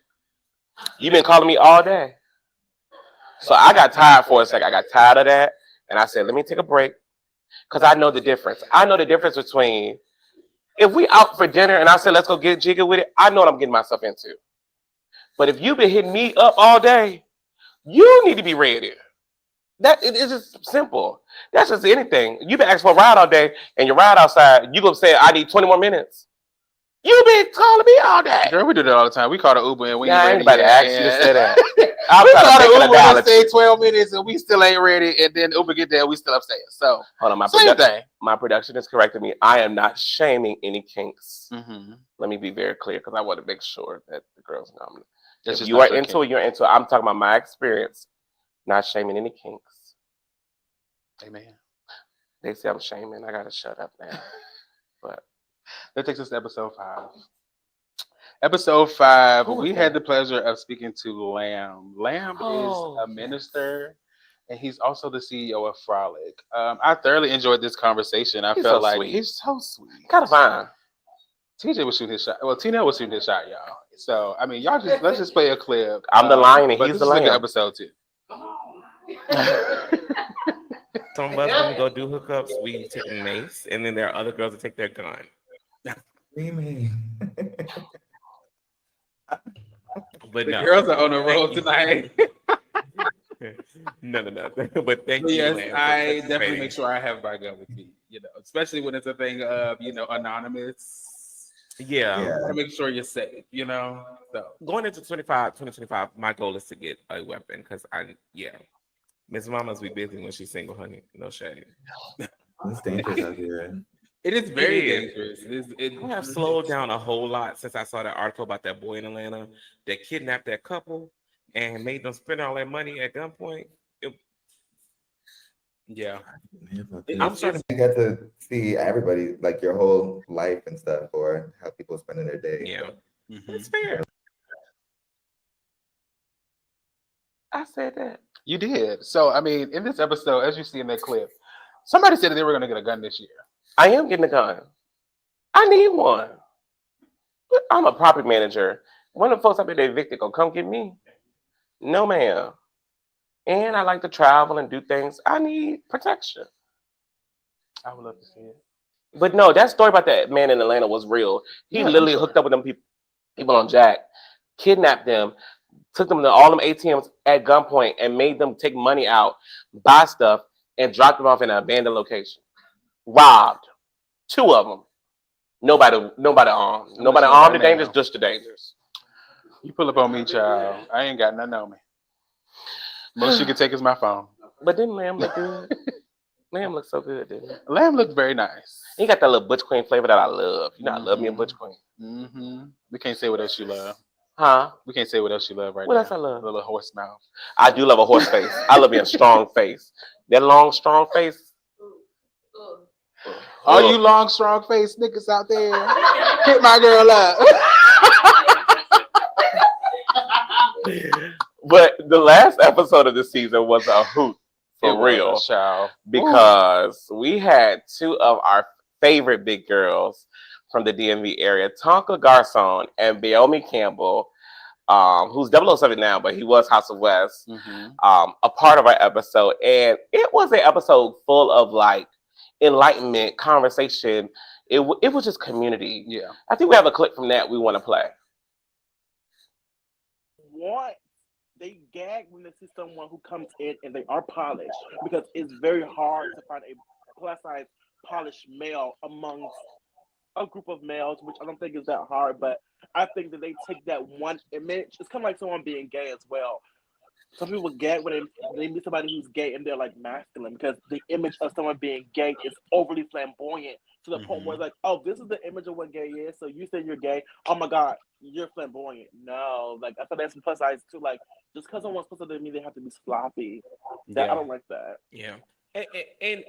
You've been calling me all day. So I got tired for a second. I got tired of that. And I said, let me take a break. Because I know the difference. I know the difference between if we out for dinner and I said, let's go get jiggy with it, I know what I'm getting myself into. But if you've been hitting me up all day, you need to be ready. That it is just simple. That's just anything. You've been asking for a ride all day and you ride outside, you gonna say, I need 20 more minutes. You've been calling me all day. Girl, we do that all the time. We call the Uber and we ain't ready anybody yet. asked you to say that. We call the Uber and it say 12 minutes and we still ain't ready, and then Uber get there and we still upstairs. So hold on, my production is correcting me. I am not shaming any kinks. Let me be very clear because I want to make sure that the girls know. If you are into it, you're into it. I'm talking about my experience, not shaming any kinks. Amen. They say I'm shaming. I gotta shut up now. But that takes us to episode 5. Episode 5, we had the pleasure of speaking to Lamb. Lamb is a minister, and he's also the CEO of Frolic. I thoroughly enjoyed this conversation. I felt like he's so sweet. Kind of fine. TJ was shooting his shot. Well, tee.nell was shooting his shot, y'all. So I mean, let's just play a clip. I'm the lion and he's the lamb. Episode 2. Some of us, when we go do hookups, we take a mace, and then there are other girls that take their gun. What do you mean? But the no, girls are on the road tonight. No. But thank you. Yes, man, I definitely make sure I have my gun with me. You know, especially when it's a thing of anonymous. Yeah. To make sure you're safe. You know, so going into 2025, my goal is to get a weapon because Miss Mama's be busy when she's single, honey. No shade. It's dangerous out here. It is very dangerous. I have slowed down a whole lot since I saw that article about that boy in Atlanta that kidnapped that couple and made them spend all that money at gunpoint. I'm starting to get to see everybody, like your whole life and stuff, or how people are spending their day. Yeah, it's fair. I said that. You did. So, I mean, in this episode, as you see in that clip, somebody said that they were going to get a gun this year. I am getting a gun. I need one. But I'm a property manager. One of the folks up there evicted gonna come get me. No, ma'am. And I like to travel and do things. I need protection. I would love to see it. But no, that story about that man in Atlanta was real. He literally hooked up with them people on Jack, kidnapped them, took them to all them ATMs at gunpoint and made them take money out, buy stuff, and dropped them off in an abandoned location. Robbed. 2 of them. Nobody armed. Nobody armed. The dangerous, just the dangerous. You pull up on me, child. I ain't got nothing on me. Most you can take is my phone. But didn't Lamb look good? Lamb looked so good, didn't he? Lamb looked very nice. He got that little Butch Queen flavor that I love. You know, I love me a Butch Queen. We can't say what else you love. Huh? We can't say what else you love right now. What else I love? A little horse mouth. I do love a horse face. I love me a strong face. That long, strong face. All you long, strong face niggas out there, hit my girl up. But the last episode of the season was a hoot for It was real. a show. Because we had two of our favorite big girls from the DMV area, Tonka Garcon and Naomi Campbell, who's 007 now, but he was House of West, a part of our episode. And it was an episode full of like enlightenment, conversation. It was just community. Yeah. I think we have a clip from that we want to play. They gag when they see someone who comes in and they are polished, because it's very hard to find a plus size polished male amongst a group of males, which I don't think is that hard, but I think that they take that one image. It's kind of like someone being gay as well. Some people gag when they meet somebody who's gay and they're like masculine, because the image of someone being gay is overly flamboyant to the point where it's like, oh, this is the image of what gay is. So you say you're gay. Oh my God, you're flamboyant. No, like I thought that's plus size too. Like just because someone's supposed to mean they have to be sloppy. I don't like that. Yeah. And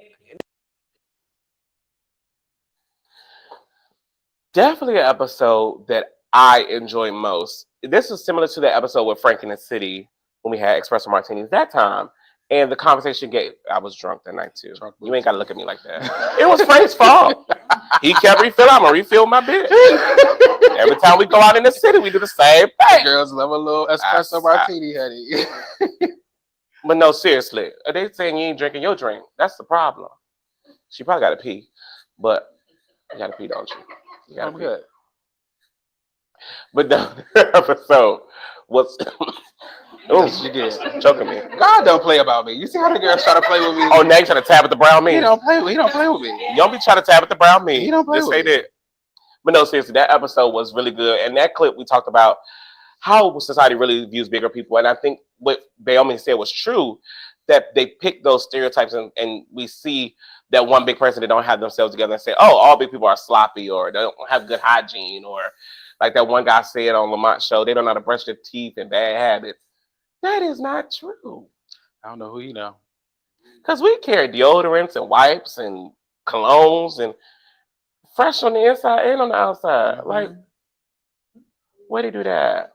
definitely an episode that I enjoy most. This is similar to the episode with Frank in the City when we had espresso martinis that time. And the conversation I was drunk that night too. You ain't gotta look at me like that. It was Frank's fault. He kept refilling. I'm gonna refill my bitch. Every time we go out in the city, we do the same thing. Girls love a little espresso martini, honey. But no, seriously, are they saying you ain't drinking your drink? That's the problem. She probably gotta pee, but you gotta pee, don't you? I'm good. But the episode was She did. Choking me. God don't play about me. You see how the girls try to play with me? Oh, now you trying to tap at the brown meat. He don't play with me. You don't be trying to tap at the brown meat. He don't play Just with say me. that. But no, seriously, that episode was really good. And that clip we talked about how society really views bigger people. And I think what Naomi said was true, that they pick those stereotypes and we see that one big person that don't have themselves together and say, oh, all big people are sloppy or they don't have good hygiene, or like that one guy said on Lamont's show, they don't know how to brush their teeth and bad habits. That is not true. I don't know who you know. Because we carry deodorants and wipes and colognes and fresh on the inside and on the outside. Like, where do you do that?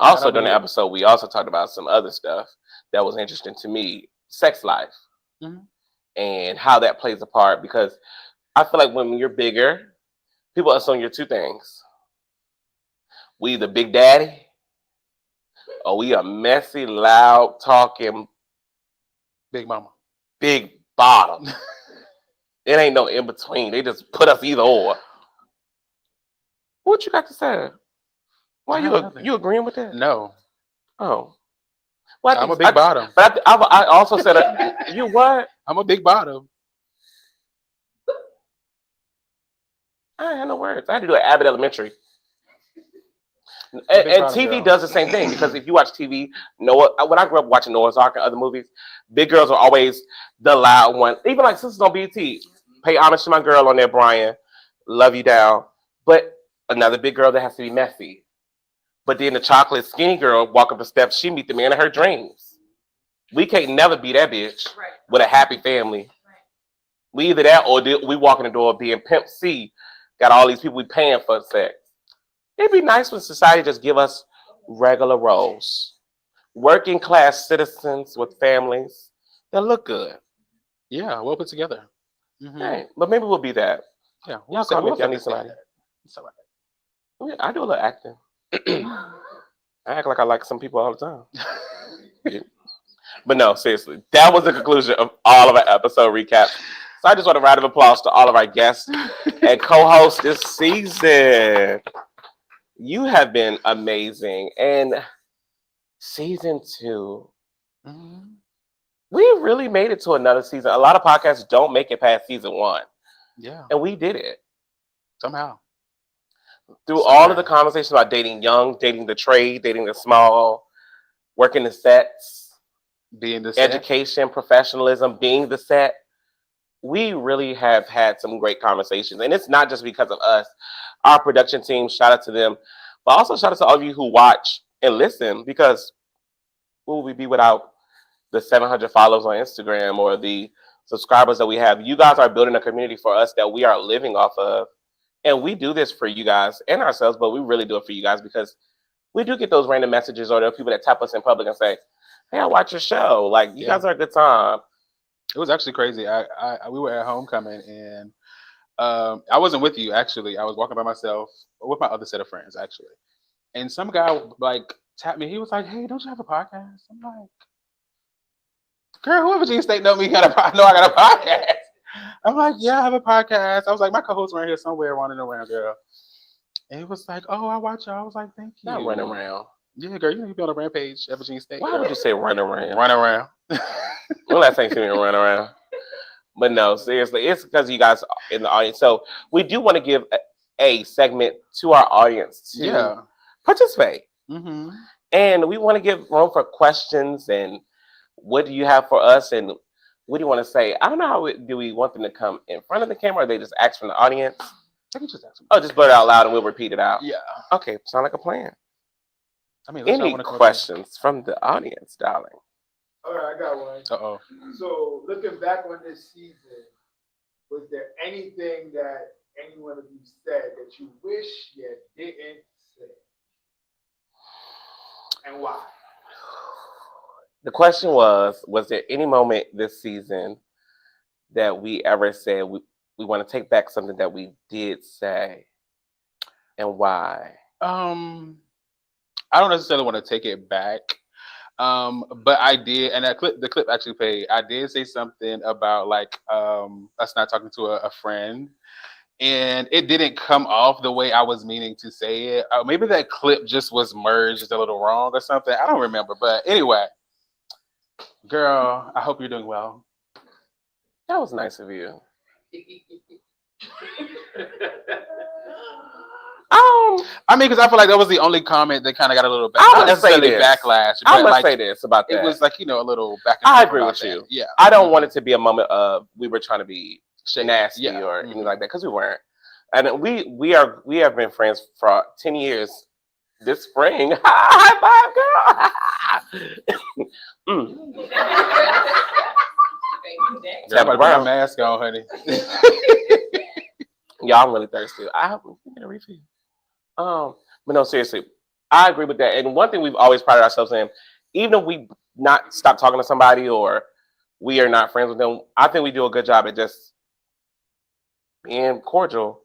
Also, during the episode, we also talked about some other stuff that was interesting to me. Sex life. And how that plays a part. Because I feel like when you're bigger, people assume you're two things. We the big daddy, or we a messy, loud, talking big mama. Big bottom. It ain't no in between. They just put us either or. What you got to say? Why you agreeing with that? No. Oh. Well, I'm a big bottom. But I also said, you what? I'm a big bottom. I ain't had no words. I had to do an Abbott Elementary. And TV does the same thing, because if you watch TV, when I grew up watching Noah's Ark and other movies, big girls are always the loud one. Even like Sisters on BT, pay homage to my girl on there, Brian. Love you down. But another big girl that has to be messy. But then the chocolate skinny girl walk up the steps, she meet the man of her dreams. We can't never be that bitch with a happy family. We either that or we walk in the door being Pimp C, got all these people we paying for sex. It'd be nice when society just give us regular roles. Working class citizens with families that look good. Yeah, well put together. Hey, but maybe we'll be that. Yeah, y'all call me if y'all need somebody. I do a little acting. I act like I like some people all the time. But no, seriously, that was the conclusion of all of our episode recaps. So I just want a round of applause to all of our guests and co-hosts this season. You have been amazing. And season 2, we really made it to another season. A lot of podcasts don't make it past season 1. Yeah. And we did it. Somehow. Through all of the conversations about dating young, dating the trade, dating the small, working the sets, being the set, education, professionalism, being the set. We really have had some great conversations. And it's not just because of us. Our production team, shout out to them. But also shout out to all of you who watch and listen, because who would we be without the 700 followers on Instagram or the subscribers that we have? You guys are building a community for us that we are living off of. And we do this for you guys and ourselves, but we really do it for you guys because we do get those random messages, or there are people that tap us in public and say, "Hey, I watch your show. Like, you guys are a good time." It was actually crazy. We were at homecoming, and I wasn't with you actually. I was walking by myself with my other set of friends actually, and some guy like tapped me. He was like, "Hey, don't you have a podcast?" I'm like, "Girl, whoever G State know me know I got a podcast." I'm like, "Yeah, I have a podcast." I was like, "My co-host around here somewhere running around, girl." And he was like, "Oh, I watch you." I was like, "Thank you." Not running around. Yeah, girl, you be on a rampage at Virginia State. Why would you say run around? Run around. Well, last time you seen me run around. But no, seriously, it's because you guys are in the audience. So we do want to give a segment to our audience to participate. Mm-hmm. And we want to give room for questions and what do you have for us and what do you want to say? I don't know do we want them to come in front of the camera or they just ask from the audience? I can just ask them. Oh, just blurt it out loud and we'll repeat it out. Yeah. Okay, sound like a plan. I mean, any questions from the audience, darling? All right, I got one. Uh-oh. So looking back on this season, was there anything that any one of you said that you wish you didn't say? And why? The question was there any moment this season that we ever said we want to take back something that we did say, and why? I don't necessarily want to take it back, but I did, and the clip actually played. I did say something about like us not talking to a friend, and it didn't come off the way I was meaning to say it. Maybe that clip just was merged a little wrong or something. I don't remember, but anyway, girl, I hope you're doing well. That was nice of you. I mean, because I feel like that was the only comment that kind of got a little I must say this. backlash. I must say this about that. It was like, a little back and forth. I agree with you. Yeah. I don't want it to be a moment of we were trying to be nasty or anything like that, because we weren't. And we have been friends for 10 years. This spring, high five, girl. Have a brown mask on, honey. Y'all, I'm really thirsty. I hope we get a refill. But no, seriously, I agree with that. And one thing we've always prided ourselves in, even if we not stop talking to somebody or we are not friends with them, I think we do a good job at just being cordial.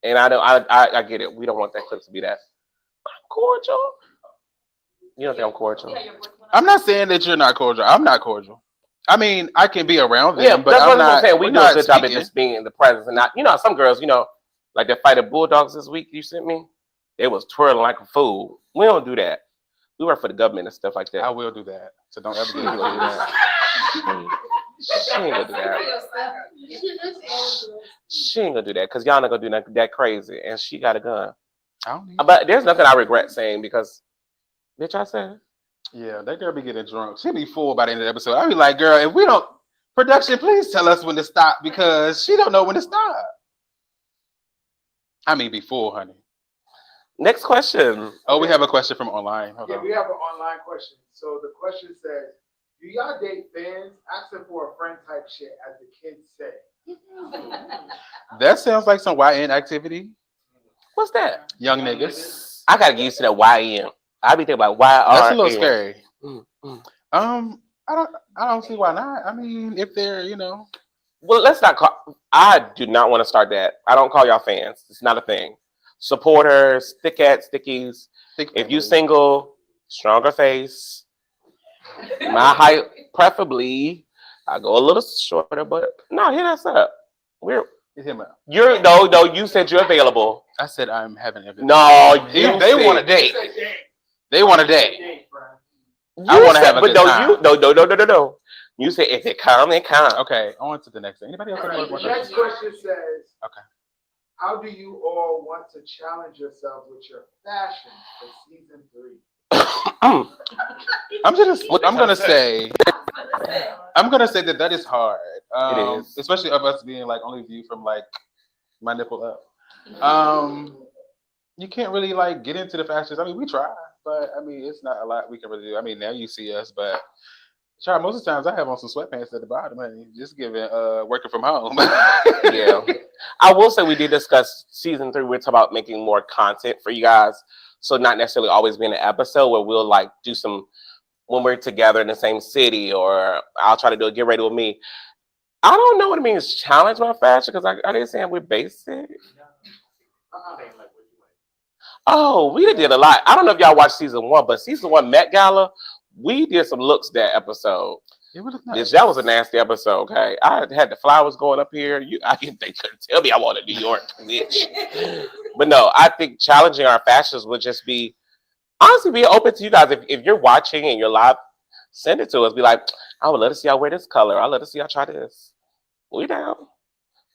And I get it. We don't want that clip to be that. I'm cordial. You don't think I'm cordial? I'm not saying that you're not cordial. I'm not cordial. I mean, I can be around them, but that's I'm what not. I'm saying. We do a good job at speaking. just being in the presence and not. Some girls, like that fight of bulldogs this week you sent me. They was twirling like a fool. We don't do that. We work for the government and stuff like that. I will do that. So don't ever get me to do that. She ain't gonna do that. She ain't gonna do that because y'all not gonna do that crazy. And she got a gun. But there's nothing I regret saying because, bitch, I said. Yeah, that girl be getting drunk. She be full by the end of the episode. I be like, girl, if we don't, production, please tell us when to stop because she don't know when to stop. I mean, be full, honey. Next question. Oh, we have a question from online. Hold on. We have an online question. So the question says, do y'all date fans? Asking for a friend type shit, as the kids say. That sounds like some YN activity. What's that? Young niggas. I gotta get used to that YN. I be thinking about YR. That's a little scary. I don't see why not. I mean, if they're, Well, let's not call. I do not want to start that. I don't call y'all fans. It's not a thing. Supporters, stickies. If you single, stronger face. My height, preferably. I go a little shorter, but no, hit us up. Hit him up. No. You said you're available. I said I'm having a good. No, they want a date. They want a date. I want to have a good time. No. You say if it come, it come. Okay, on to the next thing. Anybody else? The next question says, okay. How do you all want to challenge yourselves with your fashion for season 3? I'm gonna say that is hard. It is, especially of us being like only viewed from like my nipple up. You can't really like get into the fashions. I mean, we try, but I mean, it's not a lot we can really do. I mean, now you see us, but most of the times I have on some sweatpants at the bottom, honey. Just giving working from home. Yeah. I will say we did discuss season 3. We're talking about making more content for you guys. So not necessarily always be in an episode where we'll like do some when we're together in the same city, or I'll try to do a get ready with me. I don't know what it means challenge my fashion because I didn't say we're basic. Oh, we did a lot. I don't know if y'all watched season 1, but season 1 Met Gala, we did some looks that episode. It was nice. That was a nasty episode. Okay, I had the flowers going up here. They couldn't tell me I wanted New York, bitch. But no, I think challenging our fashions would just be honestly be open to you guys. If you're watching and you're live, send it to us. Be like, I would love to see y'all wear this color. I'd love to see y'all try this. We down.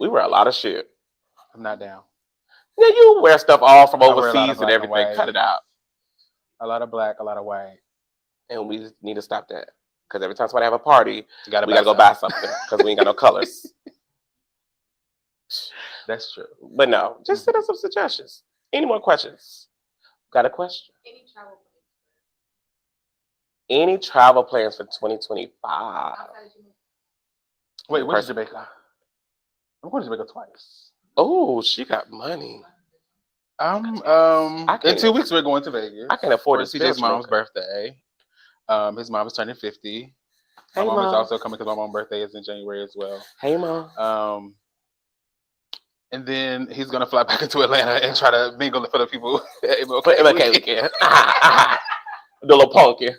We wear a lot of shit. I'm not down. Yeah, you wear stuff all from overseas and black everything. and Cut it out. A lot of black, a lot of white. And we need to stop that. Because every time somebody have a party, we gotta go something. buy something. Because we ain't got no colors. That's true. But no, just send us some suggestions. Any more questions? Got a question? Any travel plans for 2025? Wait, where's Jamaica? I'm going to Jamaica twice. Oh, she got money. In 2 weeks we're going to Vegas. I can afford to CJ's mom's birthday. His mom is turning 50. My mom is also coming because my mom's birthday is in January as well. Hey, Mom. And then he's gonna fly back into Atlanta and try to mingle for the people at MLK weekend. The little punky.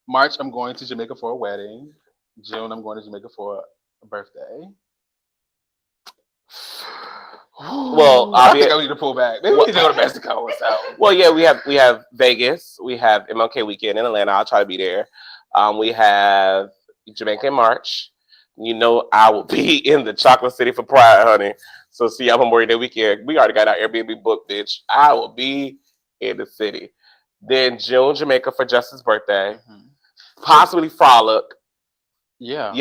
March, I'm going to Jamaica for a wedding. June, I'm going to Jamaica for a birthday. Well, I think I need to pull back. Maybe we need to go to Mexico or something. Well, yeah, we have Vegas. We have MLK weekend in Atlanta. I'll try to be there. We have Jamaica in March. You know, I will be in the Chocolate City for Pride, honey. So see y'all Memorial Day weekend. We already got our Airbnb booked, bitch. I will be in the city. Then June, Jamaica for Justin's birthday. Possibly Frolic. Yeah,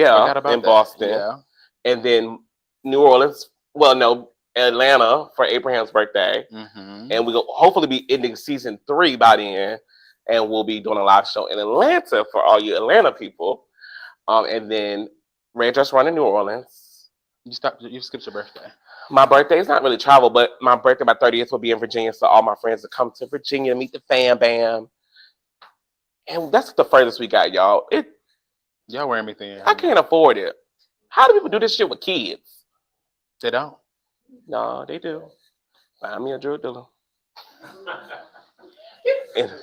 in Boston. Yeah. And then New Orleans. Well, no, Atlanta for Abraham's birthday. And we'll hopefully be ending season 3 by the end. And we'll be doing a live show in Atlanta for all you Atlanta people. And then Red Dress Run in New Orleans. You skipped your birthday. My birthday is not really travel, but my birthday, my 30th, will be in Virginia. So all my friends will come to Virginia to meet the fam bam. And that's the furthest we got, y'all. Y'all wear anything. I can't afford it. How do people do this shit with kids? They don't. No, they do. Find me a drug dealer.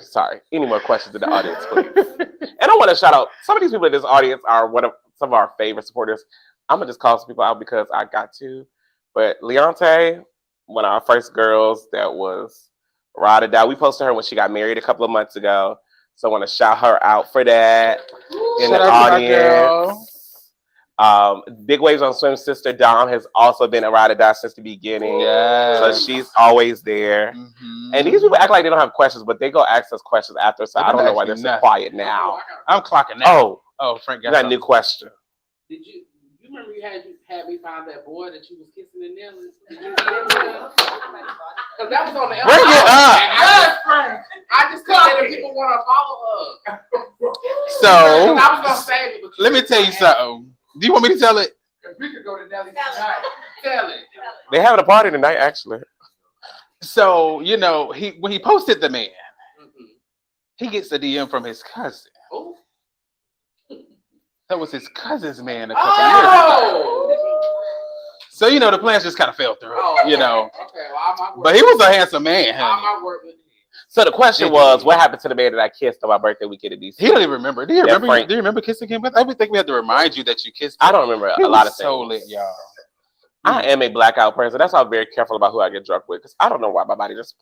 Sorry. Any more questions in the audience, please? And I want to shout out some of these people in this audience are some of our favorite supporters. I'm gonna just call some people out because I got to. But Leonte, one of our first girls that was ride or die. We posted her when she got married a couple of months ago. So I want to shout her out for that in the audience. Big Waves on Swim sister Dom has also been a ride or die since the beginning. So she's always there. And these people act like they don't have questions, but they go ask us questions after. So I don't know why they're so quiet now. I'm clocking now. Oh, Frank got a new question. Did you remember you had me find that boy that you was kissing and kneeling? Did you see that? Because that was on the Bring it up. I just couldn't let the people want to follow her. So I was gonna save it. Let me tell you something. Do you want me to tell it? We could go to Nelly tonight. Tell it. They're having a party tonight, actually. So when he posted the man, he gets a DM from his cousin. Oh. That was his cousin's man a couple years ago. So the plans just kind of fell through. Okay, well, but he was a handsome man. So the question was, what happened to the man that I kissed on my birthday weekend in DC? He don't even remember. Do you remember kissing him? I would think we had to remind you that you kissed him. I don't remember a lot of things. So lit, y'all. I am a blackout person. That's why I'm very careful about who I get drunk with, because I don't know why my body just.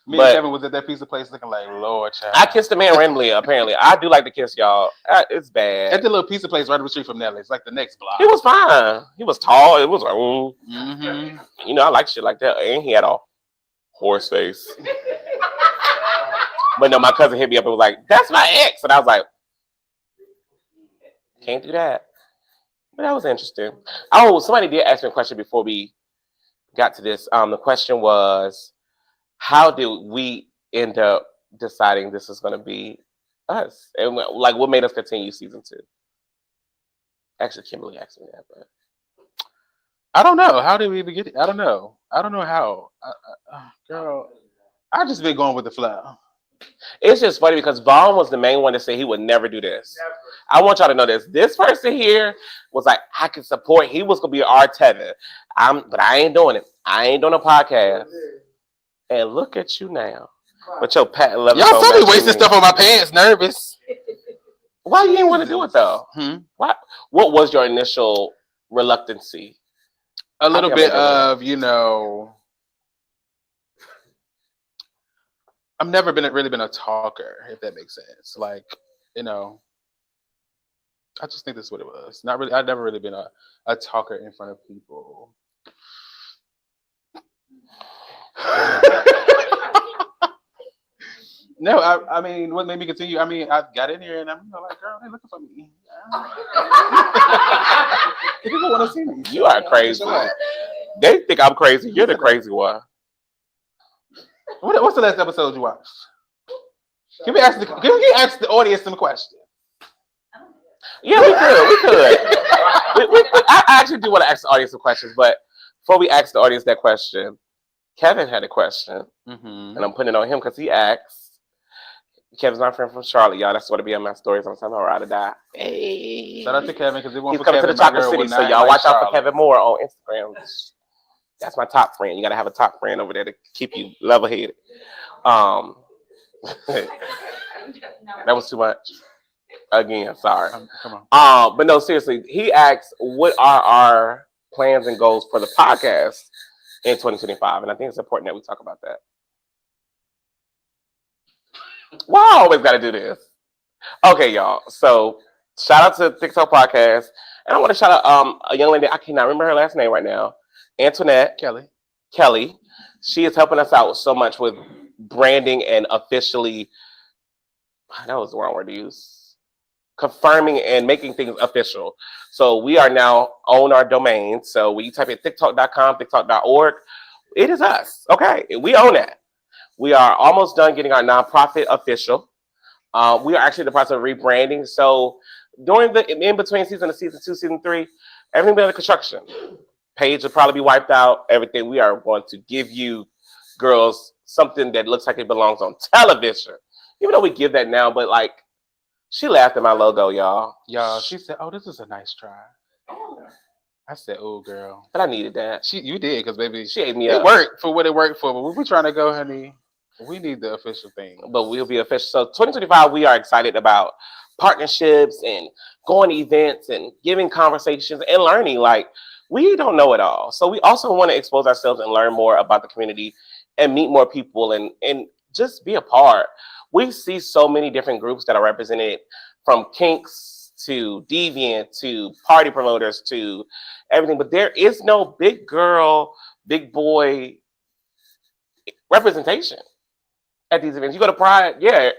Me and Kevin was at that pizza place looking like, Lord, child. I kissed a man randomly, apparently. I do like to kiss y'all. It's bad. At the little pizza place right up the street from Nelly's, like the next block. He was fine. He was tall. It was like, I like shit like that. And he had a horse face. But no, my cousin hit me up and was like, that's my ex. And I was like, can't do that. But that was interesting. Oh, somebody did ask me a question before we got to this. The question was, how did we end up deciding this is going to be us? And like, what made us continue season 2? Actually, Kimberly asked me that, but I don't know. How did we even get it? I don't know. I don't know how. Girl, I just been going with the flow. It's just funny because Vaughn was the main one to say he would never do this. I want y'all to know this. This person here was like, I can support. He was gonna be our tether. But I ain't doing it. I ain't doing a podcast. And look at you now. With your patent leather. Y'all saw me wasting stuff on my pants. Nervous. Why you didn't want to do it though? Why? What was your initial reluctancy? A little bit of, I've never really been a talker, if that makes sense. Like, I just think this is what it was. Not really. I've never really been a talker in front of people. No, I mean, what made me continue? I mean, I got in here and I'm like, girl, they looking for me. People want to see me. You are crazy. They think I'm crazy. You're the crazy one. What's the last episode you watched? Can we ask the audience some questions? Yeah, we could. I actually do want to ask the audience some questions, but before we ask the audience that question, Kevin had a question, and I'm putting it on him because he asked. Kevin's my friend from Charlotte, y'all. That's what it be on my stories on time. I'll ride or die. Hey. Shout out to Kevin because he's coming to the Chocolate City, so y'all watch out for Kevin Moore on Instagram. That's my top friend. You gotta have a top friend over there to keep you level-headed. That was too much. Again, sorry. Come on. But no, seriously, he asked, what are our plans and goals for the podcast in 2025? And I think it's important that we talk about that. Well, I always got to do this. Okay, y'all. So, shout out to TikTok Podcast. And I want to shout out a young lady. I cannot remember her last name right now. Antoinette Kelly. She is helping us out so much with branding and officially, that was the wrong word to use, confirming and making things official. So, we are now own our domain. So, when you type in TikTok.com, TikTok.org, it is us. Okay, we own that. We are almost done getting our nonprofit official. We are actually in the process of rebranding. So during the in between season 2, season 3, everything will be under construction. Page will probably be wiped out. Everything. We are going to give you girls something that looks like it belongs on television. Even though we give that now, but like she laughed at my logo, y'all. She said, "Oh, this is a nice try." I said, "Oh, girl," but I needed that. You did because baby, she ate me up. It worked for what it worked for, but we're trying to go, honey. We need the official thing. But we'll be official. So 2025, we are excited about partnerships and going to events and giving conversations and learning. Like, we don't know it all. So we also want to expose ourselves and learn more about the community and meet more people and just be a part. We see so many different groups that are represented, from kinks to deviant to party promoters to everything. But there is no big girl, big boy representation at these events. You go to Pride, yeah,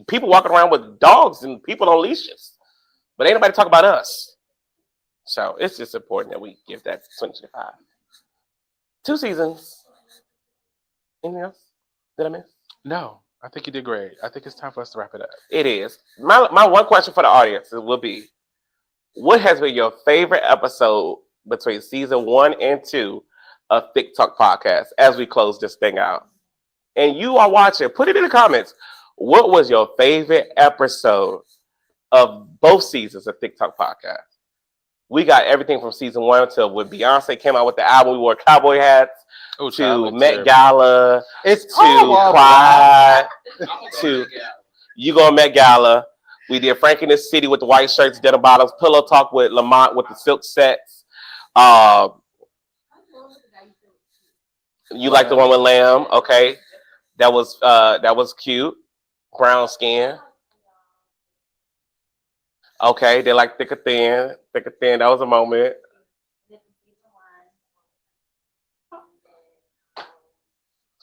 people walking around with dogs and people on leashes, but ain't nobody talk about us. So it's just important that we give that 2025. 2 seasons. Anything else? Did I miss? No, I think you did great. I think it's time for us to wrap it up. It is. My one question for the audience will be, what has been your favorite episode between season 1 and 2 of Thique Talk Podcast as we close this thing out? And you are watching, put it in the comments. What was your favorite episode of both seasons of Thique Talk Podcast? We got everything from season 1 to when Beyonce came out with the album. We wore cowboy hats to Met Gala, to Pride, to you go Met Gala. We did Frank in the City with the white shirts, denim bottoms, Pillow Talk with Lamont with the silk sets. You like the one with Lamb, okay? That was cute. Brown skin. Okay, they like thick or thin. Thick or thin, that was a moment.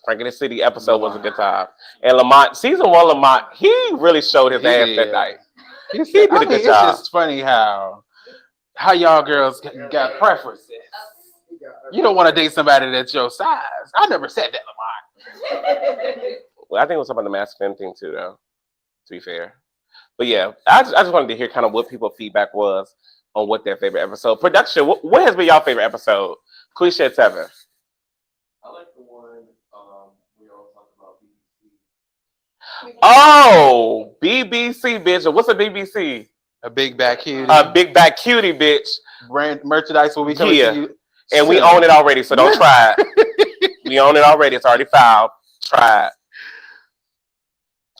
Frank in the City episode was a good time. And Lamont, season 1, Lamont, he really showed his ass that night. He did a good job. It's just funny how y'all girls got preferences. You don't want to date somebody that's your size. I never said that, Lamont. Well, I think it was about the masculine thing too, though, to be fair. But yeah, I just wanted to hear kind of what people's feedback was on what their favorite episode. Production, what has been your favorite episode Quisha at 7. I like the one we all talked about BBC. Oh, BBC, bitch. What's a BBC? A big back cutie. A big back cutie, bitch. Brand merchandise will be coming to you. And we own it already, so don't try it. We own it already. It's already filed. Try it.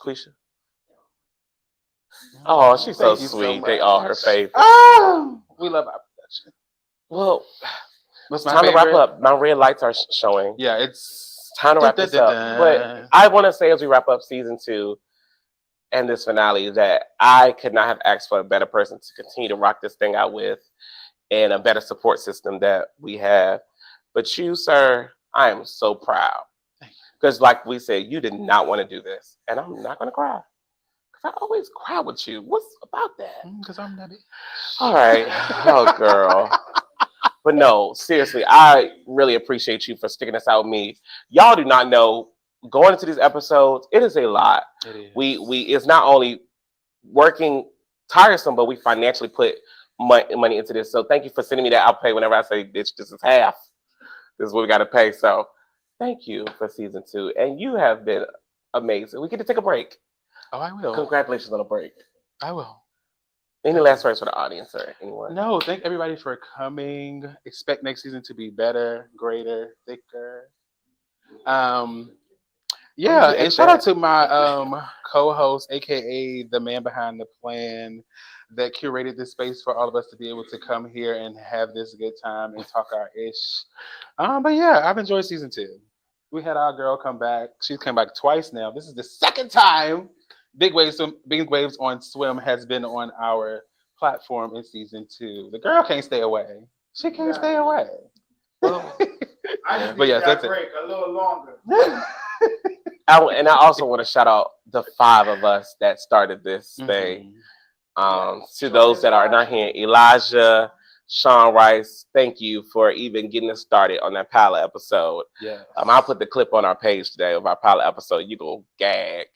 Quisha. Oh, she's so sweet. They are her favorite. Oh, we love our production. Well, what's it's time to wrap up. My red lights are showing. Yeah, it's time to wrap this up. But I want to say as we wrap up season 2 and this finale that I could not have asked for a better person to continue to rock this thing out with and a better support system that we have. But you, sir, I am so proud. Because like we said, you did not want to do this. And I'm not going to cry. Because I always cry with you. What's about that? Because I'm that bitch. All right. Oh, girl. But no, seriously, I really appreciate you for sticking this out with me. Y'all do not know, going into these episodes, it is a lot. It is. We it's not only working tiresome, but we financially put money into this. So thank you for sending me that. I'll pay whenever I say, bitch, this is half. This is what we got to pay. So thank you for season 2. And you have been amazing. We get to take a break. Oh, I will. Congratulations on a break. I will. Any last words for the audience or anyone? No, thank everybody for coming. Expect next season to be better, greater, thicker. Yeah, and shout out to my co-host, aka the man behind the plan, that curated this space for all of us to be able to come here and have this good time and talk our ish. But yeah, I've enjoyed season 2. We had our girl come back. She's come back twice now. This is the second time Big Waves on Swim has been on our platform in season 2. The girl can't stay away. She can't stay away. Well, I just but need yes, that that's break a little longer. And I also want to shout out the 5 of us that started this thing. To those that are not here, Elijah, Sean Rice, thank you for even getting us started on that pilot episode. Yeah. I'll put the clip on our page today of our pilot episode. You gonna gag.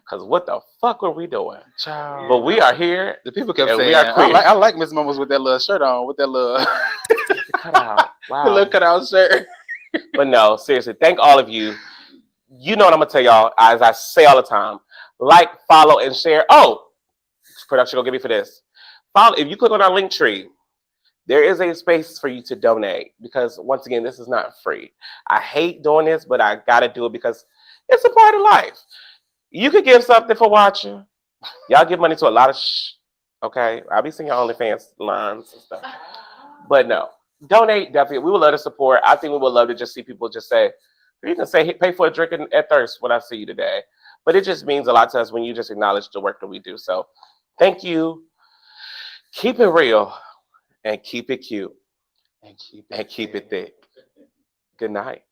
Because what the fuck were we doing? Child. But we are here. The people kept and saying, we are queer. I like Miss Momos with that little shirt on, with that little cutout. Wow. The little cutout shirt. But no, seriously, thank all of you. You know what I'm going to tell y'all, as I say all the time. Like, follow, and share. Oh, production will give me for this. Follow. If you click on our link tree, there is a space for you to donate. Because, once again, this is not free. I hate doing this, but I got to do it because it's a part of life. You could give something for watching. Y'all give money to a lot of okay? I'll be seeing your OnlyFans lines and stuff. But no, donate, definitely. We would love to support. I think we would love to just see people just say, you can say, hey, pay for a drink at Thirst when I see you today. But it just means a lot to us when you just acknowledge the work that we do. So thank you. Keep it real and keep it cute. And keep it thick. Good night.